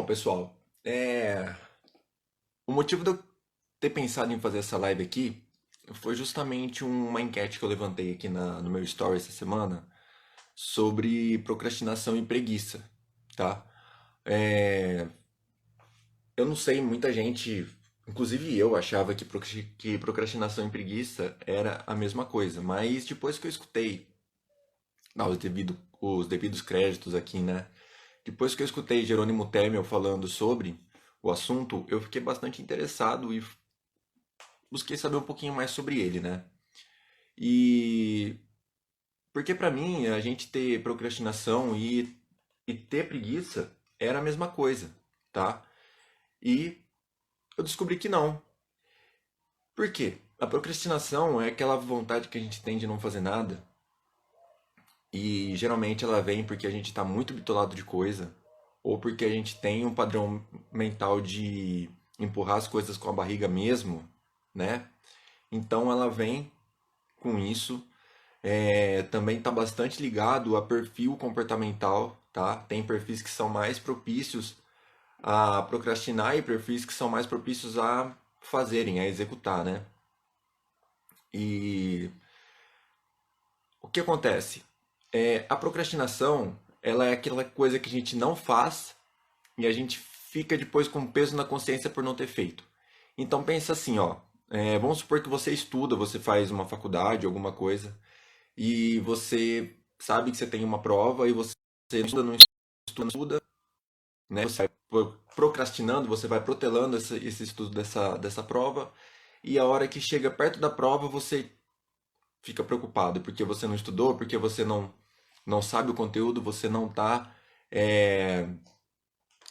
Bom, pessoal, o motivo de eu ter pensado em fazer essa live aqui foi justamente uma enquete que eu levantei aqui no meu story essa semana sobre procrastinação e preguiça, tá? É, eu não sei, muita gente, inclusive eu, achava que procrastinação e preguiça era a mesma coisa, mas depois que eu escutei, os devidos créditos aqui, né? Depois que eu escutei Jerônimo Temel falando sobre o assunto, eu fiquei bastante interessado e busquei saber um pouquinho mais sobre ele, né? E porque pra mim a gente ter procrastinação e ter preguiça era a mesma coisa, tá? E eu descobri que não. Por quê? A procrastinação é aquela vontade que a gente tem de não fazer nada e geralmente ela vem porque a gente está muito bitolado de coisa ou porque a gente tem um padrão mental de empurrar as coisas com a barriga mesmo, né? Então ela vem com isso. Também está bastante ligado a perfil comportamental, tá? Tem perfis que são mais propícios a procrastinar e perfis que são mais propícios a fazerem, a executar, né? E o que acontece? A procrastinação, ela é aquela coisa que a gente não faz e a gente fica depois com peso na consciência por não ter feito. Então pensa assim, ó, vamos supor que você estuda, você faz uma faculdade, alguma coisa, e você sabe que você tem uma prova e você não estuda, não estuda, né? Você vai procrastinando, você vai protelando esse estudo dessa prova, e a hora que chega perto da prova você fica preocupado porque você não estudou, porque você não sabe o conteúdo, você não está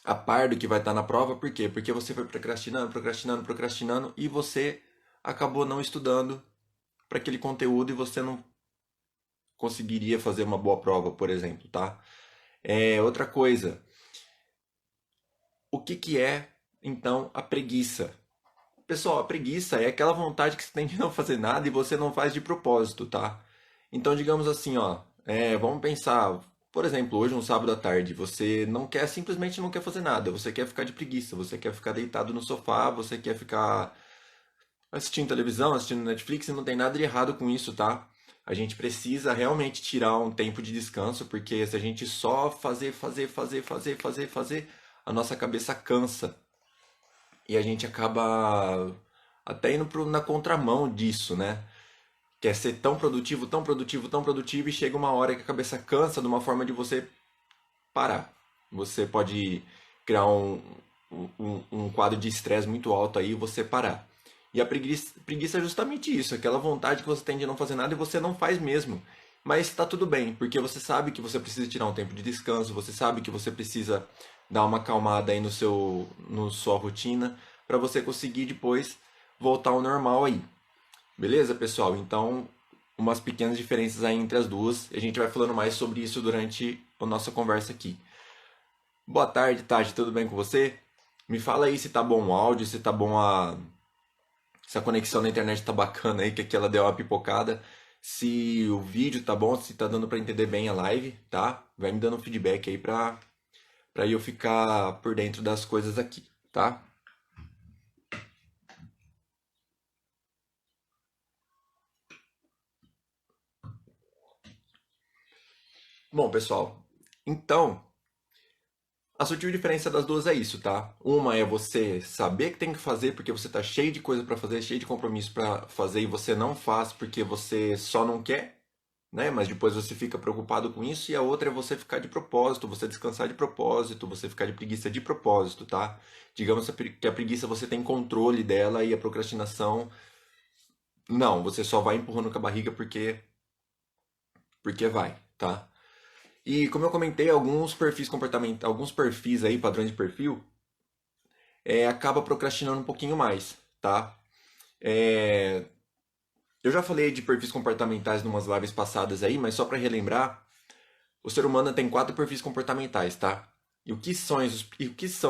a par do que vai estar na prova, por quê? Porque você foi procrastinando, procrastinando, procrastinando e você acabou não estudando para aquele conteúdo e você não conseguiria fazer uma boa prova, por exemplo, tá? Outra coisa, o que que é então a preguiça? Pessoal, a preguiça é aquela vontade que você tem de não fazer nada e você não faz de propósito, tá? Então, digamos assim, ó, vamos pensar, por exemplo, hoje um sábado à tarde, você não quer, simplesmente não quer fazer nada, você quer ficar de preguiça, você quer ficar deitado no sofá, você quer ficar assistindo televisão, assistindo Netflix, e não tem nada de errado com isso, tá? A gente precisa realmente tirar um tempo de descanso, porque se a gente só fazer, a nossa cabeça cansa e a gente acaba até indo na contramão disso, né? Quer ser tão produtivo, tão produtivo, tão produtivo e chega uma hora que a cabeça cansa de uma forma de você parar. Você pode criar um quadro de estresse muito alto aí e você parar. E a preguiça é justamente isso, aquela vontade que você tem de não fazer nada e você não faz mesmo. Mas está tudo bem, porque você sabe que você precisa tirar um tempo de descanso, você sabe que você precisa dar uma acalmada aí no sua rotina para você conseguir depois voltar ao normal aí. Beleza, pessoal? Então, umas pequenas diferenças aí entre as duas. A gente vai falando mais sobre isso durante a nossa conversa aqui. Boa tarde, Tati, tudo bem com você? Me fala aí se tá bom o áudio, se tá bom se a conexão na internet tá bacana aí, que aqui ela deu uma pipocada. Se o vídeo tá bom, se tá dando pra entender bem a live, tá? Vai me dando um feedback aí pra eu ficar por dentro das coisas aqui, tá? Bom, pessoal, então a sutil diferença das duas é isso, tá? Uma é você saber que tem que fazer porque você tá cheio de coisa pra fazer, cheio de compromisso pra fazer e você não faz porque você só não quer, né? Mas depois você fica preocupado com isso. E a outra é você ficar de propósito, você descansar de propósito, você ficar de preguiça de propósito, tá? Digamos que a preguiça você tem controle dela e a procrastinação não, você só vai empurrando com a barriga porque vai, tá? E como eu comentei, alguns perfis comportamentais, alguns perfis aí, padrões de perfil, acaba procrastinando um pouquinho mais, tá? É, eu já falei de perfis comportamentais em umas lives passadas aí, mas só para relembrar, o ser humano tem quatro perfis comportamentais, tá? E o que são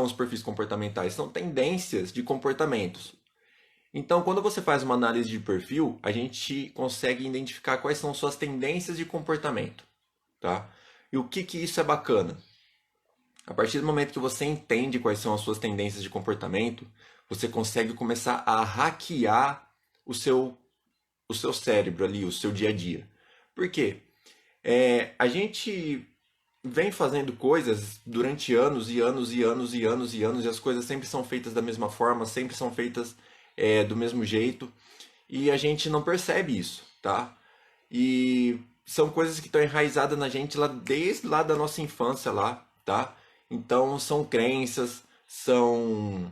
os perfis comportamentais? São tendências de comportamentos. Então, quando você faz uma análise de perfil, a gente consegue identificar quais são suas tendências de comportamento, tá? E o que que isso é bacana? A partir do momento que você entende quais são as suas tendências de comportamento, você consegue começar a hackear o seu cérebro ali, o seu dia a dia. Por quê? A gente vem fazendo coisas durante anos e anos e anos e anos e anos, e as coisas sempre são feitas da mesma forma, sempre são feitas do mesmo jeito, e a gente não percebe isso, tá? E são coisas que estão enraizadas na gente lá desde lá da nossa infância lá, tá? Então são crenças, são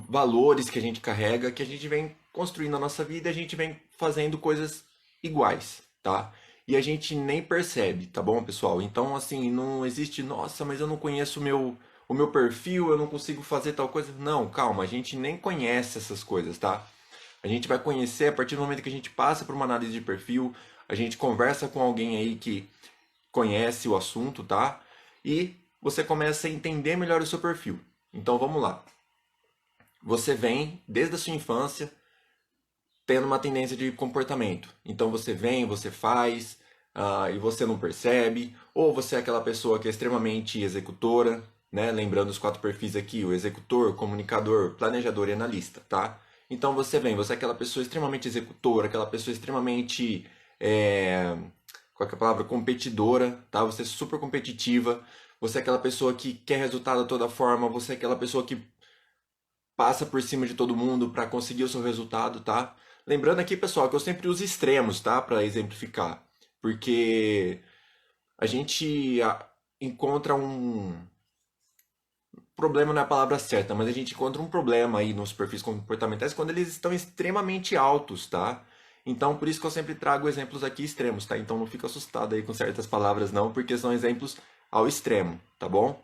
valores que a gente carrega, que a gente vem construindo na nossa vida, e a gente vem fazendo coisas iguais, tá? E a gente nem percebe, tá bom, pessoal? Então, assim, não existe, nossa, mas eu não conheço o meu perfil, eu não consigo fazer tal coisa. Não, calma, a gente nem conhece essas coisas, tá? A gente vai conhecer a partir do momento que a gente passa por uma análise de perfil, a gente conversa com alguém aí que conhece o assunto, tá? E você começa a entender melhor o seu perfil. Então vamos lá. Você vem desde a sua infância tendo uma tendência de comportamento. Então você vem, você faz, e você não percebe, ou você é aquela pessoa que é extremamente executora, né? Lembrando os 4 perfis aqui, o executor, comunicador, planejador e analista, tá? Então você vem, você é aquela pessoa extremamente executora, aquela pessoa extremamente, qual que é a palavra? Competidora, tá? Você é super competitiva, você é aquela pessoa que quer resultado a toda forma, você é aquela pessoa que passa por cima de todo mundo para conseguir o seu resultado, tá? Lembrando aqui, pessoal, que eu sempre uso extremos, tá? Para exemplificar. Porque a gente encontra um problema, não é a palavra certa, mas a gente encontra um problema aí nos perfis comportamentais quando eles estão extremamente altos, tá? Então, por isso que eu sempre trago exemplos aqui extremos, tá? Então não fica assustado aí com certas palavras não, porque são exemplos ao extremo, tá bom?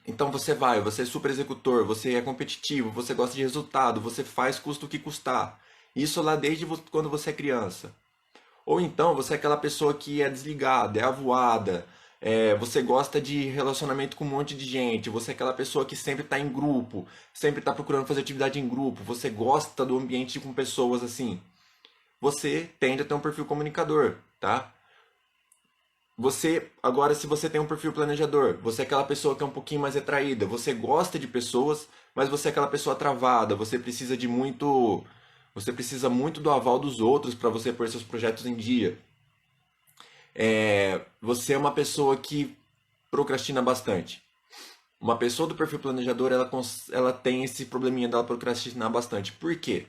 Então você é super executor, você é competitivo, você gosta de resultado, você faz custo o que custar. Isso lá desde quando você é criança. Ou então você é aquela pessoa que é desligada, é avoada, você gosta de relacionamento com um monte de gente, você é aquela pessoa que sempre está em grupo, sempre está procurando fazer atividade em grupo, você gosta do ambiente com pessoas assim. Você tende a ter um perfil comunicador, tá? Você, agora, se você tem um perfil planejador, você é aquela pessoa que é um pouquinho mais retraída, você gosta de pessoas, mas você é aquela pessoa travada, você precisa muito do aval dos outros para você pôr seus projetos em dia. Você é uma pessoa que procrastina bastante. Uma pessoa do perfil planejador, ela tem esse probleminha dela procrastinar bastante. Por quê?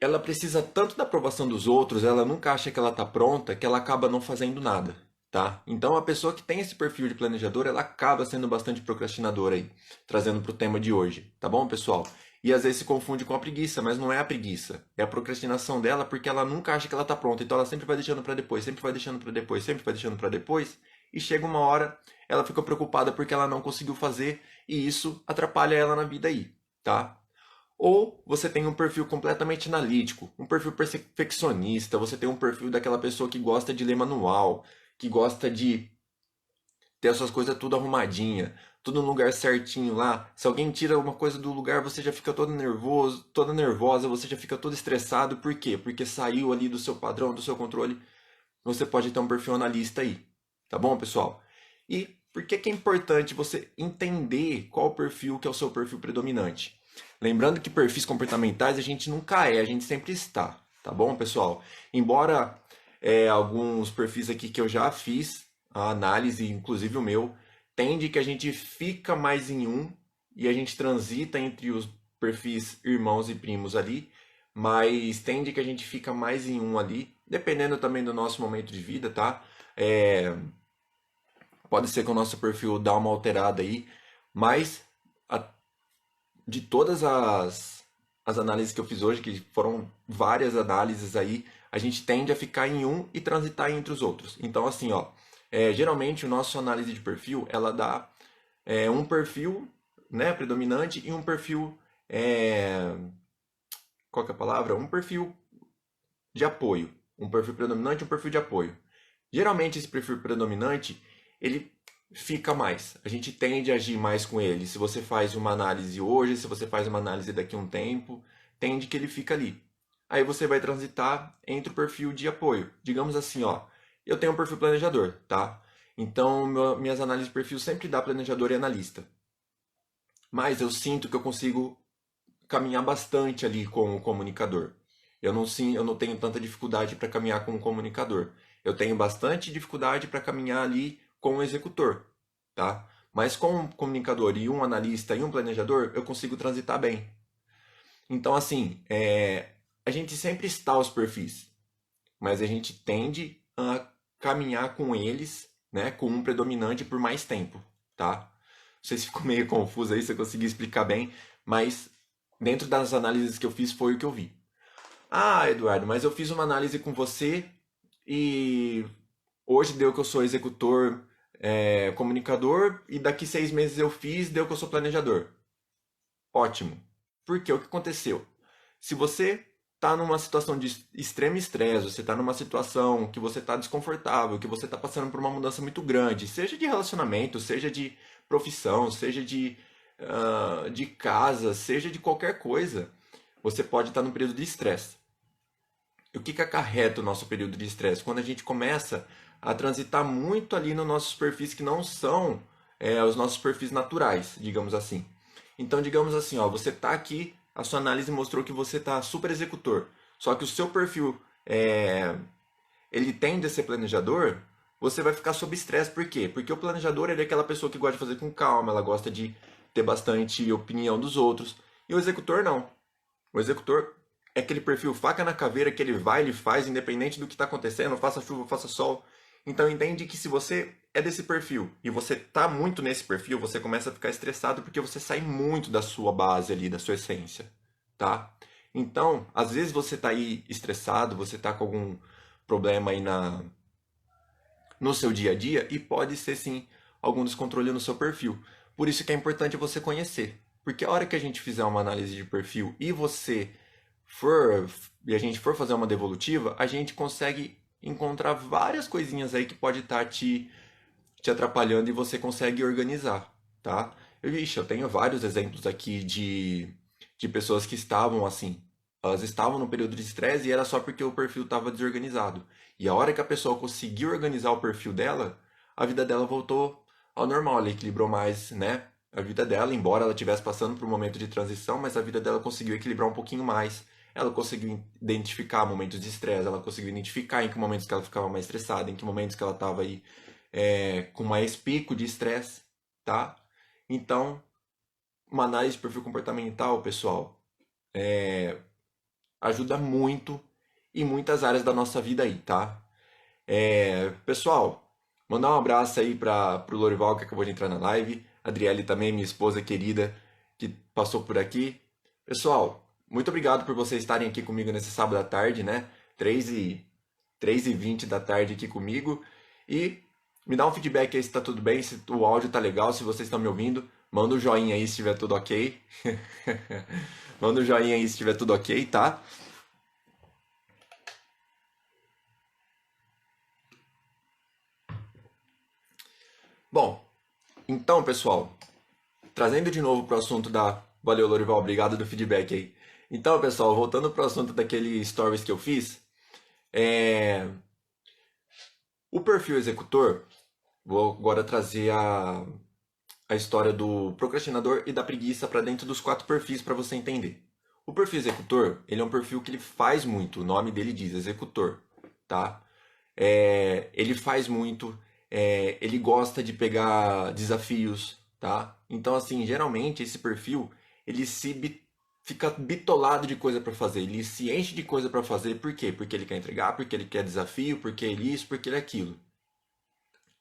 Ela precisa tanto da aprovação dos outros, ela nunca acha que ela está pronta, que ela acaba não fazendo nada, tá? Então a pessoa que tem esse perfil de planejador, ela acaba sendo bastante procrastinadora aí, trazendo para o tema de hoje, tá bom, pessoal? E às vezes se confunde com a preguiça, mas não é a preguiça, é a procrastinação dela porque ela nunca acha que ela está pronta, então ela sempre vai deixando para depois, sempre vai deixando para depois, sempre vai deixando para depois, e chega uma hora, ela fica preocupada porque ela não conseguiu fazer e isso atrapalha ela na vida aí, tá? Ou você tem um perfil completamente analítico, um perfil perfeccionista, você tem um perfil daquela pessoa que gosta de ler manual, que gosta de ter as suas coisas tudo arrumadinha, tudo no lugar certinho lá. Se alguém tira alguma coisa do lugar, você já fica todo nervoso, toda nervosa, você já fica todo estressado. Por quê? Porque saiu ali do seu padrão, do seu controle. Você pode ter um perfil analista aí. Tá bom, pessoal? E por que que é importante você entender qual perfil que é o seu perfil predominante? Lembrando que perfis comportamentais a gente nunca é, a gente sempre está, tá bom, pessoal? Embora alguns perfis aqui que eu já fiz a análise, inclusive o meu, tende que a gente fica mais em um e a gente transita entre os perfis irmãos e primos ali, mas tende que a gente fica mais em um ali, dependendo também do nosso momento de vida, tá? É, pode ser que o nosso perfil dá uma alterada aí, mas a- de todas as análises que eu fiz hoje, que foram várias análises aí, a gente tende a ficar em um e transitar entre os outros. Então, assim, ó, geralmente o nosso análise de perfil, ela dá um perfil, né, predominante e um perfil, qual que é a palavra? Um perfil de apoio. Um perfil predominante e um perfil de apoio. Geralmente esse perfil predominante, ele fica mais. A gente tende a agir mais com ele. Se você faz uma análise hoje, se você faz uma análise daqui a um tempo, tende que ele fica ali. Aí você vai transitar entre o perfil de apoio. Digamos assim, ó, eu tenho um perfil planejador, tá? Então, minhas análises de perfil sempre dá planejador e analista. Mas eu sinto que eu consigo caminhar bastante ali com o comunicador. Eu não tenho tanta dificuldade para caminhar com o comunicador. Eu tenho bastante dificuldade para caminhar ali com o executor, tá? Mas com um comunicador e um analista e um planejador, eu consigo transitar bem. Então, assim, a gente sempre está os perfis, mas a gente tende a caminhar com eles, né, com um predominante por mais tempo, tá? Não sei se ficou meio confuso aí, se eu consegui explicar bem, mas dentro das análises que eu fiz foi o que eu vi. Ah, Eduardo, mas eu fiz uma análise com você e hoje deu que eu sou executor, comunicador, e daqui 6 meses eu fiz, deu que eu sou planejador. Ótimo. Porque o que aconteceu? Se você está numa situação de extremo estresse, você está numa situação que você está desconfortável, que você está passando por uma mudança muito grande, seja de relacionamento, seja de profissão, seja de casa, seja de qualquer coisa, você pode estar num período de estresse. E o que acarreta o nosso período de estresse? Quando a gente começa a transitar muito ali nos nossos perfis que não são os nossos perfis naturais, digamos assim. Então, digamos assim, ó, você está aqui, a sua análise mostrou que você está super executor, só que o seu perfil ele tende a ser planejador, você vai ficar sob estresse. Por quê? Porque o planejador ele é aquela pessoa que gosta de fazer com calma, ela gosta de ter bastante opinião dos outros. E o executor não. O executor é aquele perfil faca na caveira que ele vai, ele faz, independente do que está acontecendo, faça chuva, faça sol. Então entende que se você é desse perfil e você tá muito nesse perfil, você começa a ficar estressado porque você sai muito da sua base ali, da sua essência, tá? Então, às vezes você tá aí estressado, você tá com algum problema aí no seu dia a dia e pode ser sim algum descontrole no seu perfil. Por isso que é importante você conhecer. Porque a hora que a gente fizer uma análise de perfil e a gente for fazer uma devolutiva, a gente consegue encontrar várias coisinhas aí que pode estar te atrapalhando e você consegue organizar, tá? Eu tenho vários exemplos aqui de pessoas que estavam assim. Elas estavam no período de estresse e era só porque o perfil estava desorganizado. E a hora que a pessoa conseguiu organizar o perfil dela, a vida dela voltou ao normal, ela equilibrou mais, né? A vida dela, embora ela estivesse passando por um momento de transição, mas a vida dela conseguiu equilibrar um pouquinho mais. Ela conseguiu identificar momentos de estresse, ela conseguiu identificar em que momentos que ela ficava mais estressada, em que momentos que ela estava aí com mais pico de estresse, tá? Então, uma análise de perfil comportamental, pessoal, ajuda muito em muitas áreas da nossa vida aí, tá? Pessoal, mandar um abraço aí para o Lorival que acabou de entrar na live, Adriele também, minha esposa querida, que passou por aqui. Pessoal, muito obrigado por vocês estarem aqui comigo nesse sábado à tarde, né? 3h20 da tarde aqui comigo. E me dá um feedback aí se tá tudo bem, se o áudio tá legal, se vocês estão me ouvindo. Manda um joinha aí se estiver tudo ok. Manda um joinha aí se estiver tudo ok, tá? Bom, então, pessoal, trazendo de novo para o assunto da. Valeu, Lorival, obrigado do feedback aí. Então, pessoal, voltando para o assunto daquele stories que eu fiz, o perfil executor, vou agora trazer a história do procrastinador e da preguiça para dentro dos 4 perfis para você entender. O perfil executor, ele é um perfil que ele faz muito, o nome dele diz executor, tá? Ele faz muito, ele gosta de pegar desafios, tá? Então, assim, geralmente esse perfil, ele fica bitolado de coisa para fazer, ele se enche de coisa para fazer, por quê? Porque ele quer entregar, porque ele quer desafio, porque ele isso, porque ele aquilo.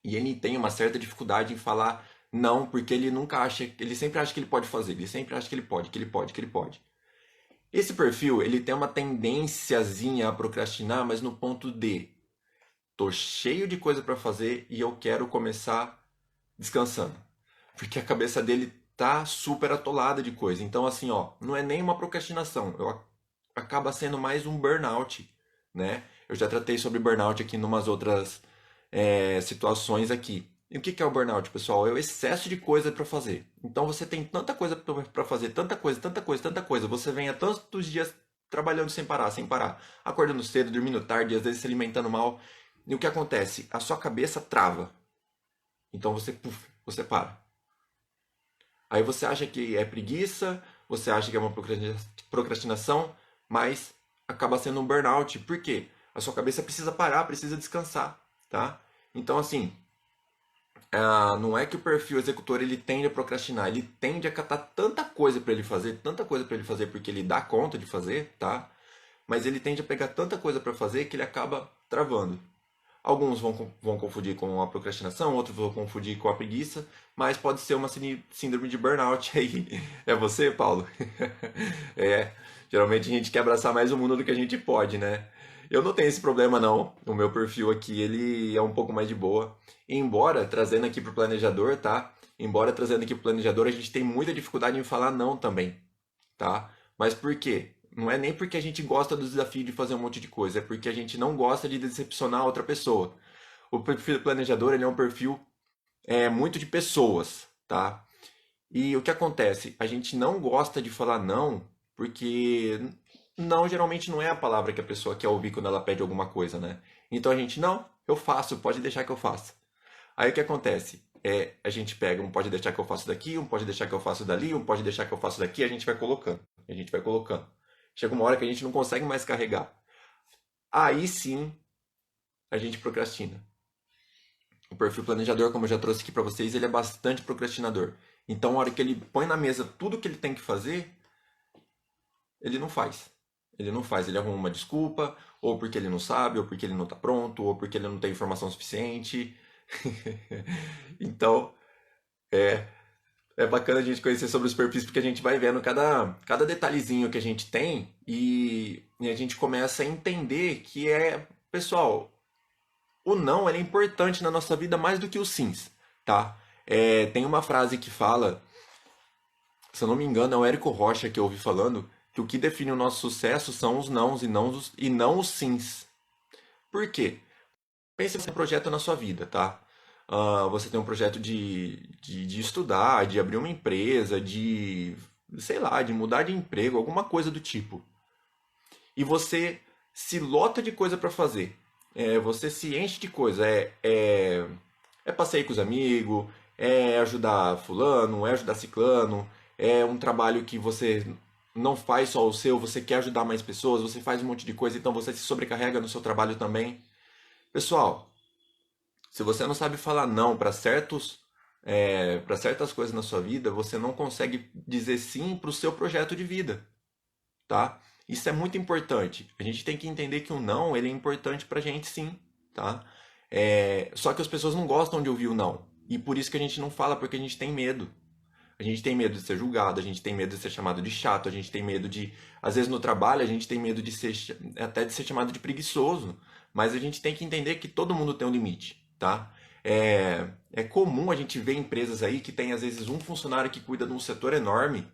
E ele tem uma certa dificuldade em falar não, porque ele nunca acha, ele sempre acha que ele pode fazer, ele sempre acha que ele pode, que ele pode, que ele pode. Esse perfil, ele tem uma tendênciazinha a procrastinar, mas no ponto de tô cheio de coisa para fazer e eu quero começar descansando. Porque a cabeça dele tá super atolada de coisa. Então assim, ó, não é nem uma procrastinação, acaba sendo mais um burnout, né? Eu já tratei sobre burnout aqui em umas outras situações aqui. E o que é o burnout, pessoal? É o excesso de coisa para fazer. Então você tem tanta coisa para fazer, tanta coisa, tanta coisa, tanta coisa. Você vem há tantos dias trabalhando sem parar, sem parar. Acordando cedo, dormindo tarde, às vezes se alimentando mal. E o que acontece? A sua cabeça trava. Então você, puf, você para. Aí você acha que é preguiça, você acha que é uma procrastinação, mas acaba sendo um burnout. Por quê? A sua cabeça precisa parar, precisa descansar, tá? Então, assim, não é que o perfil executor ele tende a procrastinar, ele tende a catar tanta coisa para ele fazer, tanta coisa para ele fazer porque ele dá conta de fazer, tá? Mas ele tende a pegar tanta coisa para fazer que ele acaba travando. Alguns vão confundir com a procrastinação, outros vão confundir com a preguiça, mas pode ser uma síndrome de burnout aí. É você, Paulo? É, geralmente a gente quer abraçar mais o mundo do que a gente pode, né? Eu não tenho esse problema não. O meu perfil aqui, ele é um pouco mais de boa. Embora trazendo aqui pro planejador, tá? Embora trazendo aqui pro planejador, a gente tem muita dificuldade em falar não também, tá? Mas por quê? Não é nem porque a gente gosta do desafio de fazer um monte de coisa, é porque a gente não gosta de decepcionar outra pessoa. O perfil do planejador, ele é um perfil muito de pessoas, tá? E o que acontece? A gente não gosta de falar não, porque não geralmente não é a palavra que a pessoa quer ouvir quando ela pede alguma coisa, né? Então a gente, não, eu faço, pode deixar que eu faça. Aí o que acontece? A gente pega um pode deixar que eu faço daqui, um pode deixar que eu faço dali, um pode deixar que eu faço daqui, a gente vai colocando. A gente vai colocando. Chega uma hora que a gente não consegue mais carregar. Aí sim a gente procrastina. O perfil planejador, como eu já trouxe aqui para vocês, ele é bastante procrastinador. Então, a hora que ele põe na mesa tudo que ele tem que fazer, ele não faz. Ele não faz, ele arruma uma desculpa, ou porque ele não sabe, ou porque ele não está pronto, ou porque ele não tem informação suficiente. Então, é bacana a gente conhecer sobre os perfis, porque a gente vai vendo cada detalhezinho que a gente tem e a gente começa a entender que pessoal, o não ele é importante na nossa vida mais do que os sims, tá? Tem uma frase que fala, se eu não me engano, é o Érico Rocha que eu ouvi falando, que o que define o nosso sucesso são os nãos e não os sims. Por quê? Pense nesse projeto na sua vida, tá? Você tem um projeto de estudar, de abrir uma empresa, sei lá, de mudar de emprego, alguma coisa do tipo. E você se lota de coisa para fazer. Você se enche de coisa. É passeio com os amigos, é ajudar fulano, é ajudar ciclano, é um trabalho que você não faz só o seu, você quer ajudar mais pessoas, você faz um monte de coisa, então você se sobrecarrega no seu trabalho também. Pessoal, se você não sabe falar não para certas coisas na sua vida, você não consegue dizer sim para o seu projeto de vida, tá? Isso é muito importante. A gente tem que entender que o não ele é importante para a gente, sim, tá? Só que as pessoas não gostam de ouvir o não e por isso que a gente não fala porque a gente tem medo. A gente tem medo de ser julgado, a gente tem medo de ser chamado de chato, a gente tem medo de, às vezes no trabalho, a gente tem medo de ser até de ser chamado de preguiçoso, mas a gente tem que entender que todo mundo tem um limite, tá? É comum a gente ver empresas aí que tem às vezes um funcionário que cuida de um setor enorme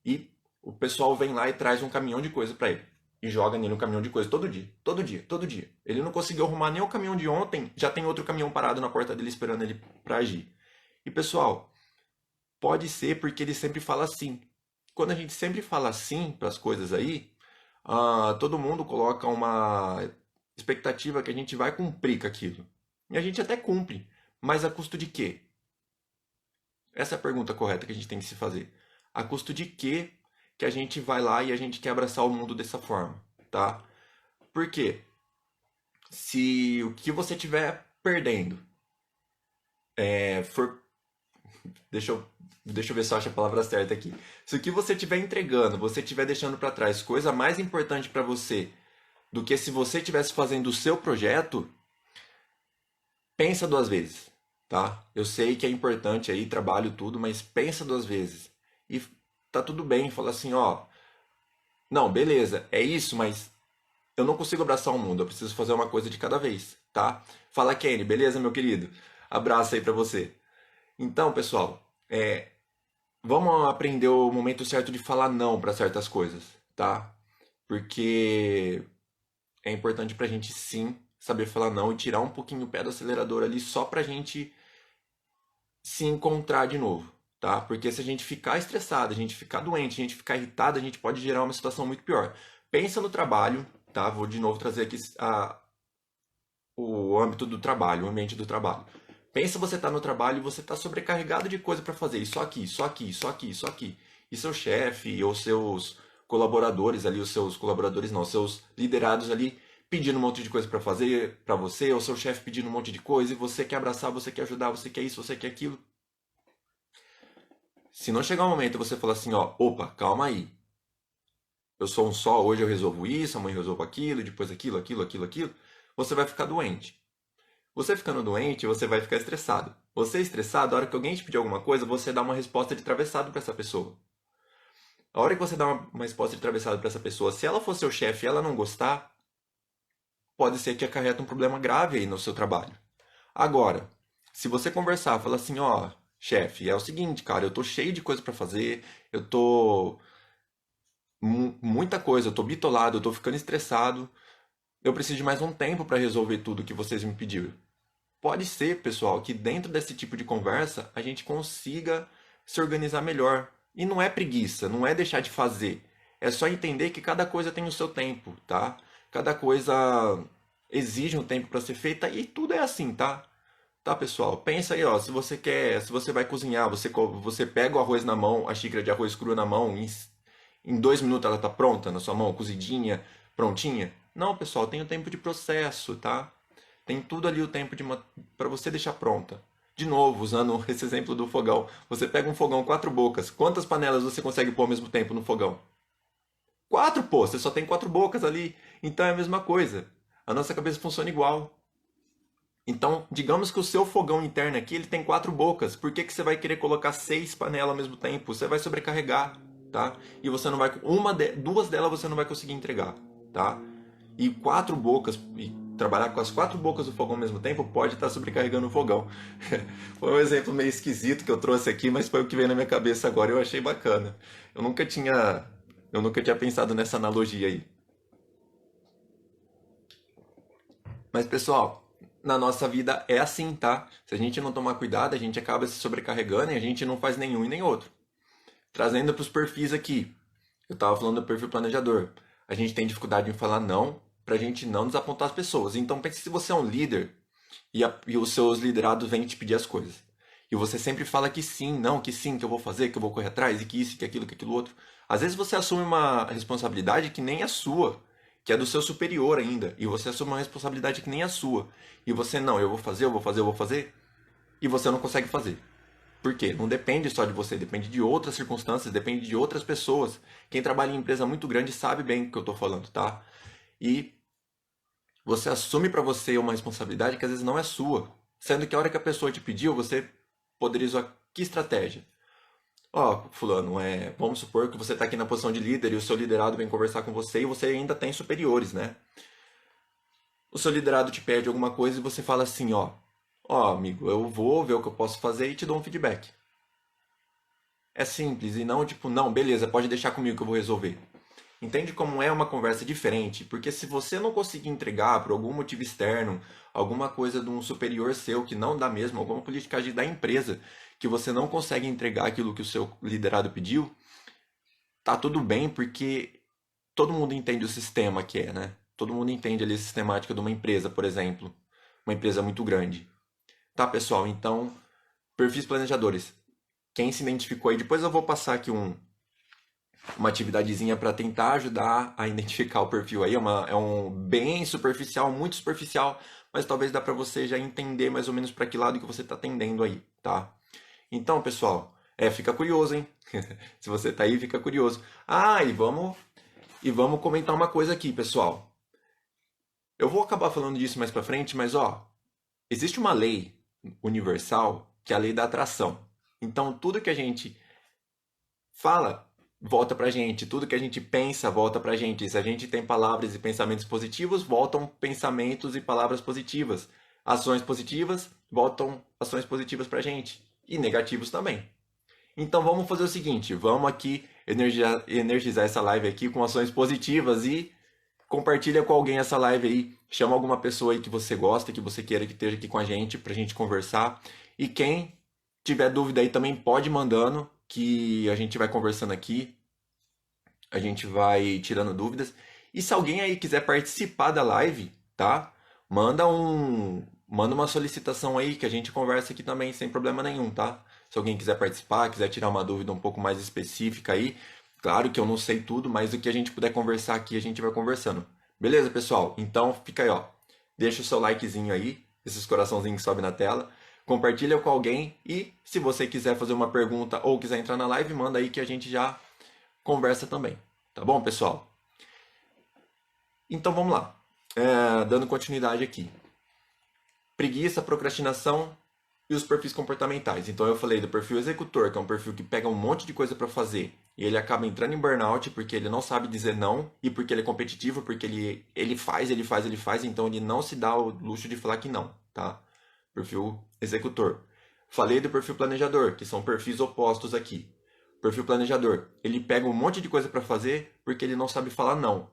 e o pessoal vem lá e traz um caminhão de coisa para ele e joga nele um caminhão de coisa todo dia, todo dia, todo dia. Ele não conseguiu arrumar nem o caminhão de ontem, já tem outro caminhão parado na porta dele esperando ele para agir. E pessoal, pode ser porque ele sempre fala sim. Quando a gente sempre fala sim para as coisas aí, todo mundo coloca uma expectativa que a gente vai cumprir com aquilo. E a gente até cumpre, mas a custo de quê? Essa é a pergunta correta que a gente tem que se fazer. A custo de quê que a gente vai lá e a gente quer abraçar o mundo dessa forma, tá? Por quê? Se o que você estiver perdendo for Deixa eu, deixa eu ver se eu acho a palavra certa aqui. Se o que você estiver entregando, você estiver deixando para trás coisa mais importante para você do que se você estivesse fazendo o seu projeto, pensa duas vezes, tá? Eu sei que é importante aí, trabalho tudo, mas pensa duas vezes. E tá tudo bem, fala assim, ó, não, beleza, é isso, mas eu não consigo abraçar o mundo, eu preciso fazer uma coisa de cada vez, tá? Fala, Kenny, beleza, meu querido? Abraço aí para você. Então, pessoal, vamos aprender o momento certo de falar não para certas coisas, tá? Porque é importante pra gente sim saber falar não e tirar um pouquinho o pé do acelerador ali só pra gente se encontrar de novo, tá? Porque se a gente ficar estressado, a gente ficar doente, a gente ficar irritado, a gente pode gerar uma situação muito pior. Pensa no trabalho, tá? Vou de novo trazer aqui o âmbito do trabalho, o ambiente do trabalho. Pensa você tá no trabalho e você tá sobrecarregado de coisa para fazer, e só aqui, só aqui, só aqui, só aqui. E seu chefe ou seus colaboradores ali, os seus colaboradores não, seus liderados ali pedindo um monte de coisa para fazer para você, ou seu chefe pedindo um monte de coisa, e você quer abraçar, você quer ajudar, você quer isso, você quer aquilo. Se não chegar um momento e você falar assim, ó, opa, calma aí. Eu sou um só, hoje eu resolvo isso, amanhã eu resolvo aquilo, depois aquilo, aquilo, aquilo, aquilo, você vai ficar doente. Você ficando doente, você vai ficar estressado. Você estressado, a hora que alguém te pedir alguma coisa, você dá uma resposta de travessado para essa pessoa. A hora que você dá uma resposta de travessado para essa pessoa, se ela for seu chefe e ela não gostar, pode ser que acarreta um problema grave aí no seu trabalho. Agora, se você conversar, falar assim, ó, chefe, é o seguinte, cara, eu tô cheio de coisa para fazer, eu tô muita coisa, eu tô bitolado, eu tô ficando estressado, eu preciso de mais um tempo para resolver tudo que vocês me pediram. Pode ser, pessoal, que dentro desse tipo de conversa a gente consiga se organizar melhor. E não é preguiça, não é deixar de fazer. É só entender que cada coisa tem o seu tempo, tá? Cada coisa exige um tempo para ser feita e tudo é assim, tá? Tá, pessoal? Pensa aí, ó, se você quer, se você vai cozinhar, você pega o arroz na mão, a xícara de arroz cru na mão, em 2 minutos ela tá pronta na sua mão, cozidinha, prontinha? Não, pessoal, tem o tempo de processo, tá? Tem tudo ali o tempo para você deixar pronta. De novo, usando esse exemplo do fogão. Você pega um fogão 4 bocas. Quantas panelas você consegue pôr ao mesmo tempo no fogão? 4, pô! Você só tem 4 bocas ali. Então é a mesma coisa. A nossa cabeça funciona igual. Então, digamos que o seu fogão interno aqui ele tem 4 bocas. Por que você vai querer colocar 6 panelas ao mesmo tempo? Você vai sobrecarregar, tá? E você não vai, duas delas você não vai conseguir entregar, tá? E 4 bocas, e trabalhar com as 4 bocas do fogão ao mesmo tempo pode estar sobrecarregando o fogão. Foi um exemplo meio esquisito que eu trouxe aqui, mas foi o que veio na minha cabeça agora e eu achei bacana. Eu nunca tinha, eu nunca tinha pensado nessa analogia aí. Mas pessoal, na nossa vida é assim, tá? Se a gente não tomar cuidado, a gente acaba se sobrecarregando e a gente não faz nenhum e nem outro. Trazendo para os perfis aqui. Eu estava falando do perfil planejador. A gente tem dificuldade em falar não para a gente não desapontar as pessoas. Então pense se você é um líder e os seus liderados vêm te pedir as coisas. E você sempre fala que sim, não, que sim, que eu vou fazer, que eu vou correr atrás, e que isso, que aquilo outro. Às vezes você assume uma responsabilidade que nem é sua, que é do seu superior ainda. E você assume uma responsabilidade que nem é sua. E você, não, eu vou fazer, eu vou fazer, eu vou fazer. E você não consegue fazer. Por quê? Não depende só de você, depende de outras circunstâncias, depende de outras pessoas. Quem trabalha em empresa muito grande sabe bem o que eu estou falando, tá? E você assume para você uma responsabilidade que às vezes não é sua. Sendo que a hora que a pessoa te pediu, você poderia usar que estratégia? Ó, fulano, vamos supor que você está aqui na posição de líder e o seu liderado vem conversar com você e você ainda tem superiores, né? O seu liderado te pede alguma coisa e você fala assim, ó, amigo, eu vou ver o que eu posso fazer e te dou um feedback. É simples e não tipo, não, beleza, pode deixar comigo que eu vou resolver. Entende como é uma conversa diferente? Porque se você não conseguir entregar por algum motivo externo, alguma coisa de um superior seu que não dá mesmo, alguma politicagem da empresa que você não consegue entregar aquilo que o seu liderado pediu, tá tudo bem porque todo mundo entende o sistema que é, né? Todo mundo entende ali a sistemática de uma empresa, por exemplo. Uma empresa muito grande. Tá, pessoal? Então, perfis planejadores. Quem se identificou aí, depois eu vou passar aqui uma atividadezinha para tentar ajudar a identificar o perfil aí. É um bem superficial, muito superficial, mas talvez dá para você já entender mais ou menos para que lado que você está tendendo aí, tá? Então, pessoal, fica curioso, hein? Se você tá aí, fica curioso. Ah, e vamos comentar uma coisa aqui, pessoal. Eu vou acabar falando disso mais para frente, mas existe uma lei universal que é a lei da atração. Então, tudo que a gente fala volta pra gente, tudo que a gente pensa volta pra gente. Se a gente tem palavras e pensamentos positivos, voltam pensamentos e palavras positivas. Ações positivas voltam ações positivas pra gente e negativos também. Então vamos fazer o seguinte, vamos aqui energizar essa live aqui com ações positivas e compartilha com alguém essa live aí, chama alguma pessoa aí que você gosta, que você queira que esteja aqui com a gente pra gente conversar. E quem tiver dúvida aí também pode ir mandando, que a gente vai conversando aqui, a gente vai tirando dúvidas. E se alguém aí quiser participar da live, tá? Manda manda uma solicitação aí que a gente conversa aqui também sem problema nenhum, tá? Se alguém quiser participar, quiser tirar uma dúvida um pouco mais específica aí, claro que eu não sei tudo, mas o que a gente puder conversar aqui, a gente vai conversando. Beleza, pessoal? Então fica aí, ó. Deixa o seu likezinho aí, esses coraçãozinhos que sobem na tela. Compartilha com alguém e se você quiser fazer uma pergunta ou quiser entrar na live, manda aí que a gente já conversa também. Tá bom, pessoal? Então vamos lá. Dando continuidade aqui. Preguiça, procrastinação e os perfis comportamentais. Então eu falei do perfil executor, que é um perfil que pega um monte de coisa para fazer e ele acaba entrando em burnout porque ele não sabe dizer não e porque ele é competitivo, porque ele faz, então ele não se dá o luxo de falar que não, tá? Perfil executor. Falei do perfil planejador, que são perfis opostos aqui. Perfil planejador, ele pega um monte de coisa para fazer porque ele não sabe falar não,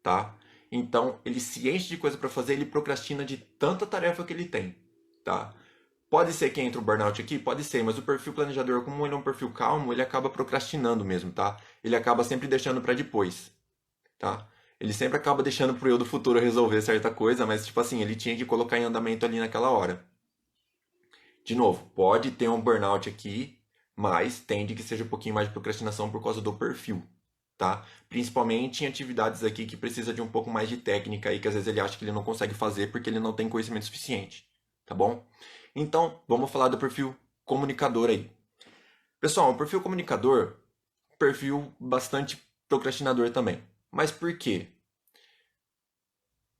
tá? Então ele se enche de coisa para fazer, ele procrastina de tanta tarefa que ele tem, tá? Pode ser que entre o burnout aqui? Pode ser, mas o perfil planejador, como ele é um perfil calmo, ele acaba procrastinando mesmo, tá? Ele acaba sempre deixando para depois, tá? Ele sempre acaba deixando pro eu do futuro resolver certa coisa, mas tipo assim, ele tinha que colocar em andamento ali naquela hora. De novo, pode ter um burnout aqui, mas tende que seja um pouquinho mais de procrastinação por causa do perfil, tá? Principalmente em atividades aqui que precisa de um pouco mais de técnica aí, que às vezes ele acha que ele não consegue fazer porque ele não tem conhecimento suficiente, tá bom? Então, vamos falar do perfil comunicador aí. Pessoal, o perfil comunicador, perfil bastante procrastinador também. Mas por quê?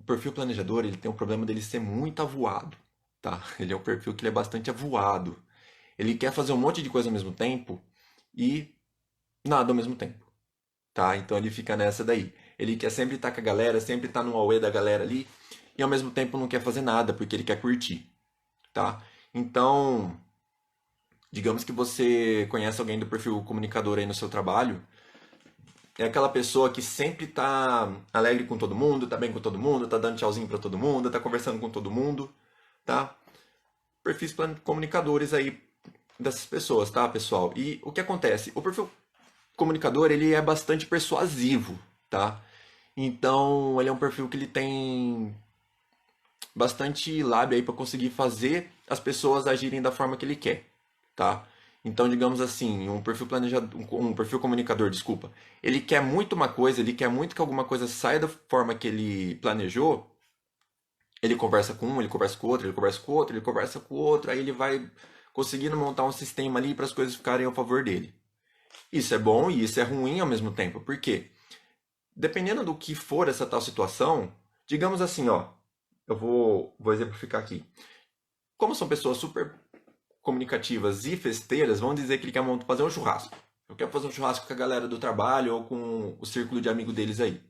O perfil planejador, ele tem o problema dele ser muito avoado, tá? Ele é um perfil que ele é bastante avoado. Ele quer fazer um monte de coisa ao mesmo tempo e nada ao mesmo tempo, tá? Então ele fica nessa daí. Ele quer sempre estar com a galera, sempre estar no auê da galera ali e ao mesmo tempo não quer fazer nada porque ele quer curtir, tá? Então, digamos que você conhece alguém do perfil comunicador aí no seu trabalho, é aquela pessoa que sempre tá alegre com todo mundo, tá bem com todo mundo, tá dando tchauzinho pra todo mundo, tá conversando com todo mundo, tá? Perfis comunicadores aí dessas pessoas, tá, pessoal? E o que acontece? O perfil comunicador, ele é bastante persuasivo, tá? Então, ele é um perfil que ele tem bastante lábia aí para conseguir fazer as pessoas agirem da forma que ele quer, tá? Então, digamos assim, um perfil planejador, um perfil comunicador, desculpa, ele quer muito uma coisa, ele quer muito que alguma coisa saia da forma que ele planejou. Ele conversa com um, ele conversa com o outro, ele conversa com o outro, ele conversa com o outro, aí ele vai conseguindo montar um sistema ali para as coisas ficarem a favor dele. Isso é bom e isso é ruim ao mesmo tempo. Por quê? Dependendo do que for essa tal situação, digamos assim, ó, eu vou exemplificar aqui. Como são pessoas super comunicativas e festeiras, vão dizer que ele quer fazer um churrasco. Eu quero fazer um churrasco com a galera do trabalho ou com o círculo de amigos deles aí.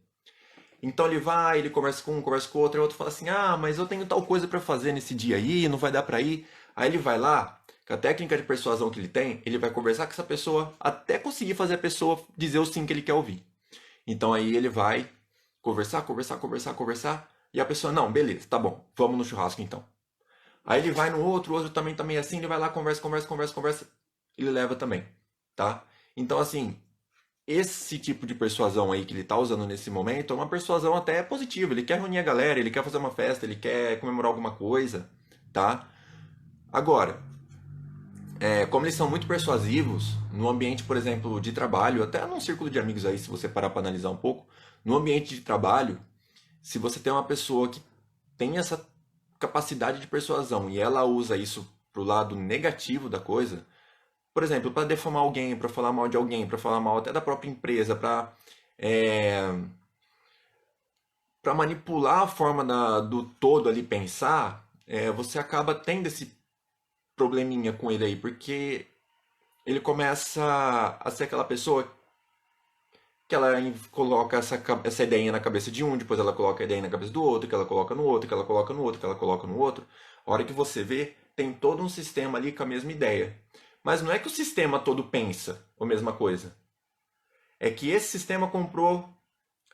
Então ele vai, ele conversa com um, conversa com o outro, e o outro fala assim: ah, mas eu tenho tal coisa para fazer nesse dia aí, não vai dar para ir. Aí ele vai lá, com a técnica de persuasão que ele tem, ele vai conversar com essa pessoa até conseguir fazer a pessoa dizer o sim que ele quer ouvir. Então aí ele vai conversar, e a pessoa: não, beleza, tá bom, vamos no churrasco então. Aí ele vai no outro, o outro também tá meio assim, ele vai lá, conversa, ele leva também, tá? Então assim, esse tipo de persuasão aí que ele tá usando nesse momento é uma persuasão até positiva. Ele quer reunir a galera, ele quer fazer uma festa, ele quer comemorar alguma coisa, tá? Agora, como eles são muito persuasivos, no ambiente, por exemplo, de trabalho, até num círculo de amigos aí, se você parar para analisar um pouco, no ambiente de trabalho, se você tem uma pessoa que tem essa capacidade de persuasão e ela usa isso pro lado negativo da coisa, por exemplo, para defamar alguém, para falar mal de alguém, para falar mal até da própria empresa, é, para manipular a forma do todo ali pensar, você acaba tendo esse probleminha com ele aí, porque ele começa a ser aquela pessoa que ela coloca essa ideia na cabeça de um, depois ela coloca a ideia na cabeça do outro, que ela coloca no outro, que ela coloca no outro, que ela coloca no outro. A hora que você vê, tem todo um sistema ali com a mesma ideia. Mas não é que o sistema todo pensa a mesma coisa. É que esse sistema comprou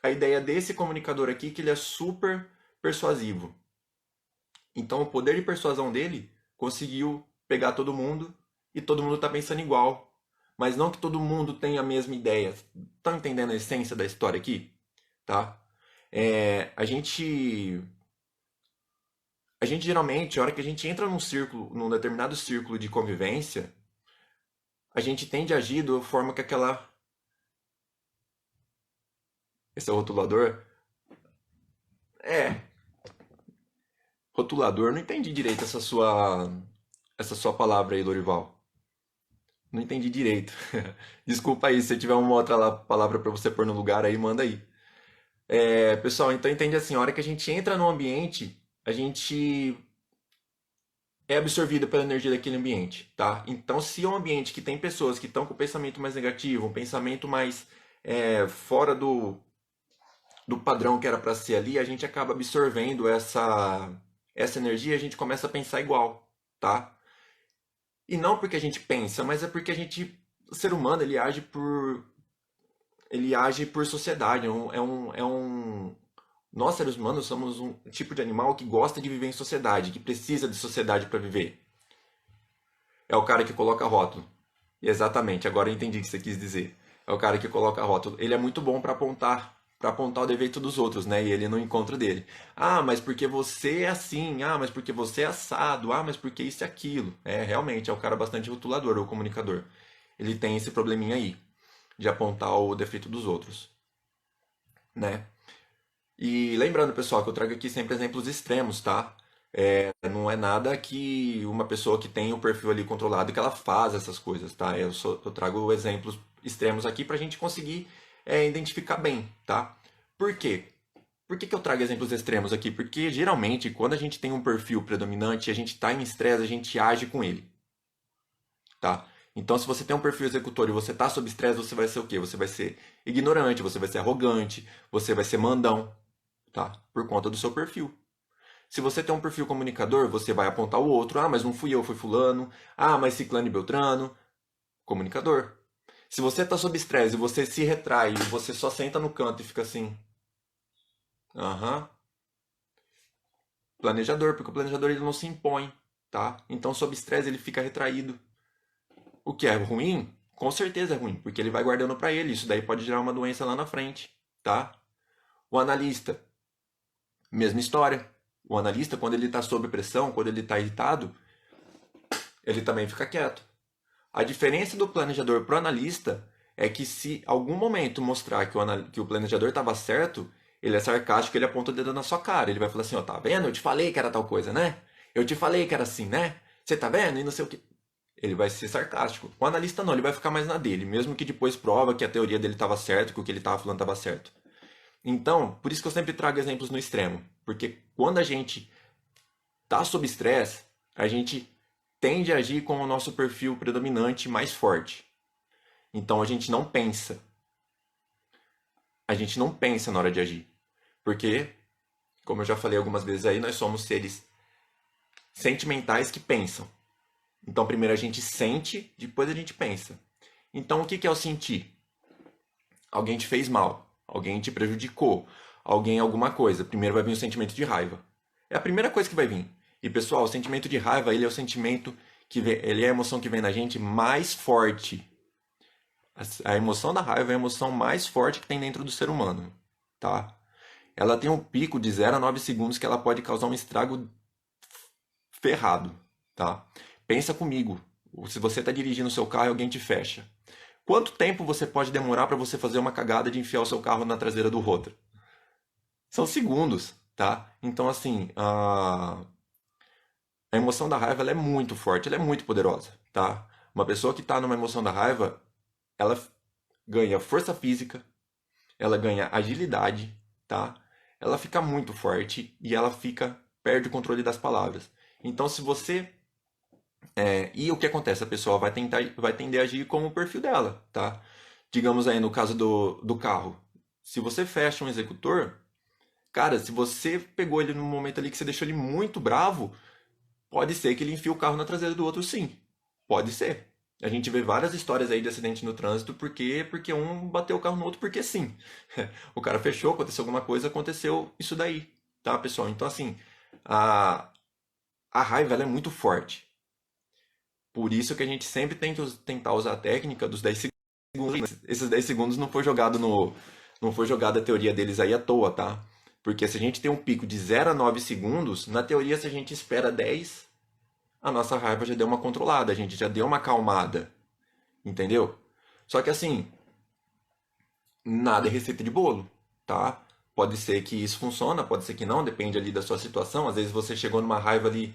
a ideia desse comunicador aqui, que ele é super persuasivo. Então o poder de persuasão dele conseguiu pegar todo mundo e todo mundo está pensando igual. Mas não que todo mundo tenha a mesma ideia. Estão entendendo a essência da história aqui? Tá? A gente a gente geralmente, a hora que a gente entra num círculo, num determinado círculo de convivência, a gente tende a agir da forma que aquela. Esse é o rotulador? É, rotulador, não entendi direito essa sua palavra aí, Lorival. Não entendi direito. Desculpa aí, se tiver uma outra palavra para você pôr no lugar aí, manda aí. É, pessoal, então entende assim, a hora que a gente entra no ambiente, a gente é absorvido pela energia daquele ambiente, tá? Então, se é um ambiente que tem pessoas que estão com o pensamento mais negativo, um pensamento mais fora do padrão que era para ser ali, a gente acaba absorvendo essa energia e a gente começa a pensar igual, tá? E não porque a gente pensa, mas é porque o ser humano, ele age por sociedade. Nós, seres humanos, somos um tipo de animal que gosta de viver em sociedade, que precisa de sociedade para viver. É o cara que coloca rótulo. Exatamente, agora eu entendi o que você quis dizer. É o cara que coloca rótulo. Ele é muito bom para apontar o defeito dos outros, né? E ele não encontra o dele. Ah, mas porque você é assim. Ah, mas porque você é assado. Ah, mas porque isso e aquilo. É, realmente, é um cara bastante rotulador ou comunicador. Ele tem esse probleminha aí, de apontar o defeito dos outros, né? E lembrando, pessoal, que eu trago aqui sempre exemplos extremos, tá? Não é nada que uma pessoa que tem o perfil ali controlado que ela faz essas coisas, tá? Eu trago exemplos extremos aqui pra gente conseguir identificar bem, tá? Por quê? Por que eu trago exemplos extremos aqui? Porque geralmente, quando a gente tem um perfil predominante, a gente está em estresse, a gente age com ele, tá? Então, se você tem um perfil executor e você está sob estresse, você vai ser o quê? Você vai ser ignorante, você vai ser arrogante, você vai ser mandão, tá? Por conta do seu perfil. Se você tem um perfil comunicador, você vai apontar o outro. Ah, mas não fui eu, foi fulano. Ah, mas ciclano e beltrano. Comunicador. Se você está sob estresse e você se retrai, e você só senta no canto e fica assim. Aham. Planejador, porque o planejador ele não se impõe, tá? Então, sob estresse ele fica retraído. O que é ruim? Com certeza é ruim, porque ele vai guardando para ele. Isso daí pode gerar uma doença lá na frente, tá? O analista, mesma história. O analista, quando ele está sob pressão, quando ele está irritado, ele também fica quieto. A diferença do planejador para o analista é que se algum momento mostrar que o planejador estava certo, ele é sarcástico, ele aponta o dedo na sua cara. Ele vai falar assim, ó, tá vendo? Eu te falei que era tal coisa, né? Eu te falei que era assim, né? Você tá vendo? E não sei o que. Ele vai ser sarcástico. O analista não, ele vai ficar mais na dele, mesmo que depois prova que a teoria dele estava certa, que o que ele estava falando estava certo. Então, por isso que eu sempre trago exemplos no extremo. Porque quando a gente tá sob estresse, a gente tende a agir com o nosso perfil predominante mais forte. Então a gente não pensa. A gente não pensa na hora de agir. Porque, como eu já falei algumas vezes aí, nós somos seres sentimentais que pensam. Então primeiro a gente sente, depois a gente pensa. Então o que é o sentir? Alguém te fez mal, alguém te prejudicou, alguém alguma coisa. Primeiro vai vir o sentimento de raiva. É a primeira coisa que vai vir. E pessoal, o sentimento de raiva, ele é o sentimento ele é a emoção que vem na gente mais forte. A emoção da raiva é a emoção mais forte que tem dentro do ser humano, tá? Ela tem um pico de 0 a 9 segundos que ela pode causar um estrago ferrado, tá? Pensa comigo. Se você está dirigindo o seu carro e alguém te fecha. Quanto tempo você pode demorar para você fazer uma cagada de enfiar o seu carro na traseira do outro? São segundos, tá? Então, assim, a emoção da raiva ela é muito forte, ela é muito poderosa, tá? Uma pessoa que está numa emoção da raiva, ela ganha força física, ela ganha agilidade, tá? Ela fica muito forte e ela perde o controle das palavras. Então, se você e o que acontece? A pessoa vai tender a agir como o perfil dela, tá? Digamos aí no caso do carro. Se você fecha um executor, cara, se você pegou ele num momento ali que você deixou ele muito bravo, pode ser que ele enfie o carro na traseira do outro, sim. Pode ser. A gente vê várias histórias aí de acidente no trânsito porque um bateu o carro no outro porque sim. O cara fechou, aconteceu alguma coisa, aconteceu isso daí, tá, pessoal? Então assim, a, a raiva ela é muito forte. Por isso que a gente sempre tem que tentar usar a técnica dos 10 segundos. Esses 10 segundos não foi jogado a teoria deles aí à toa, tá? Porque se a gente tem um pico de 0 a 9 segundos, na teoria, se a gente espera 10, a nossa raiva já deu uma controlada, a gente já deu uma acalmada. Entendeu? Só que assim, nada é receita de bolo, tá? Pode ser que isso funciona, pode ser que não, depende ali da sua situação. Às vezes você chegou numa raiva ali,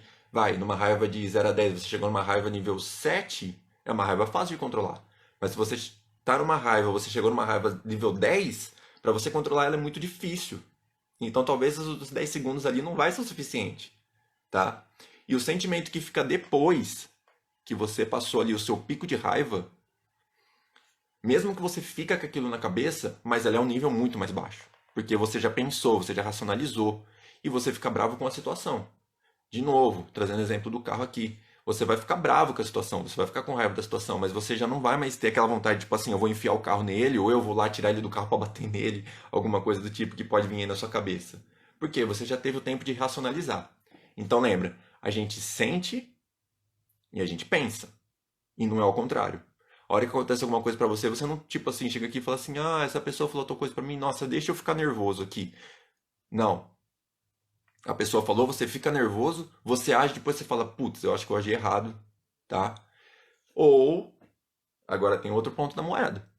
numa raiva de 0 a 10, você chegou numa raiva nível 7, é uma raiva fácil de controlar. Mas se você tá numa raiva, você chegou numa raiva nível 10, para você controlar ela é muito difícil. Então talvez os 10 segundos ali não vai ser o suficiente, tá? E o sentimento que fica depois que você passou ali o seu pico de raiva, mesmo que você fica com aquilo na cabeça, mas ela é um nível muito mais baixo. Porque você já pensou, você já racionalizou e você fica bravo com a situação. De novo, trazendo exemplo do carro aqui. Você vai ficar bravo com a situação, você vai ficar com raiva da situação, mas você já não vai mais ter aquela vontade, tipo assim, eu vou enfiar o carro nele, ou eu vou lá tirar ele do carro para bater nele, alguma coisa do tipo que pode vir aí na sua cabeça. Porque você já teve o tempo de racionalizar. Então lembra, a gente sente e a gente pensa. E não é ao contrário. A hora que acontece alguma coisa pra você, você não, tipo assim, chega aqui e fala assim: ah, essa pessoa falou tal coisa pra mim, nossa, deixa eu ficar nervoso aqui. Não. A pessoa falou, você fica nervoso, você age, depois você fala: putz, eu acho que eu agi errado, tá? Ou, agora tem outro ponto da moeda.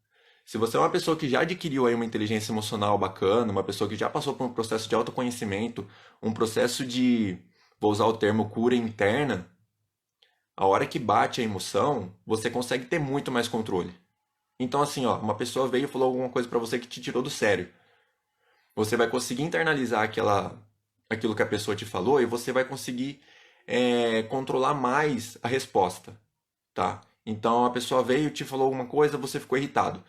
Se você é uma pessoa que já adquiriu aí uma inteligência emocional bacana, uma pessoa que já passou por um processo de autoconhecimento, um processo de, vou usar o termo cura interna, a hora que bate a emoção, você consegue ter muito mais controle. Então, assim, ó, uma pessoa veio e falou alguma coisa pra você que te tirou do sério. Você vai conseguir internalizar aquilo que a pessoa te falou e você vai conseguir controlar mais a resposta, tá? Então, a pessoa veio e te falou alguma coisa, você ficou irritado.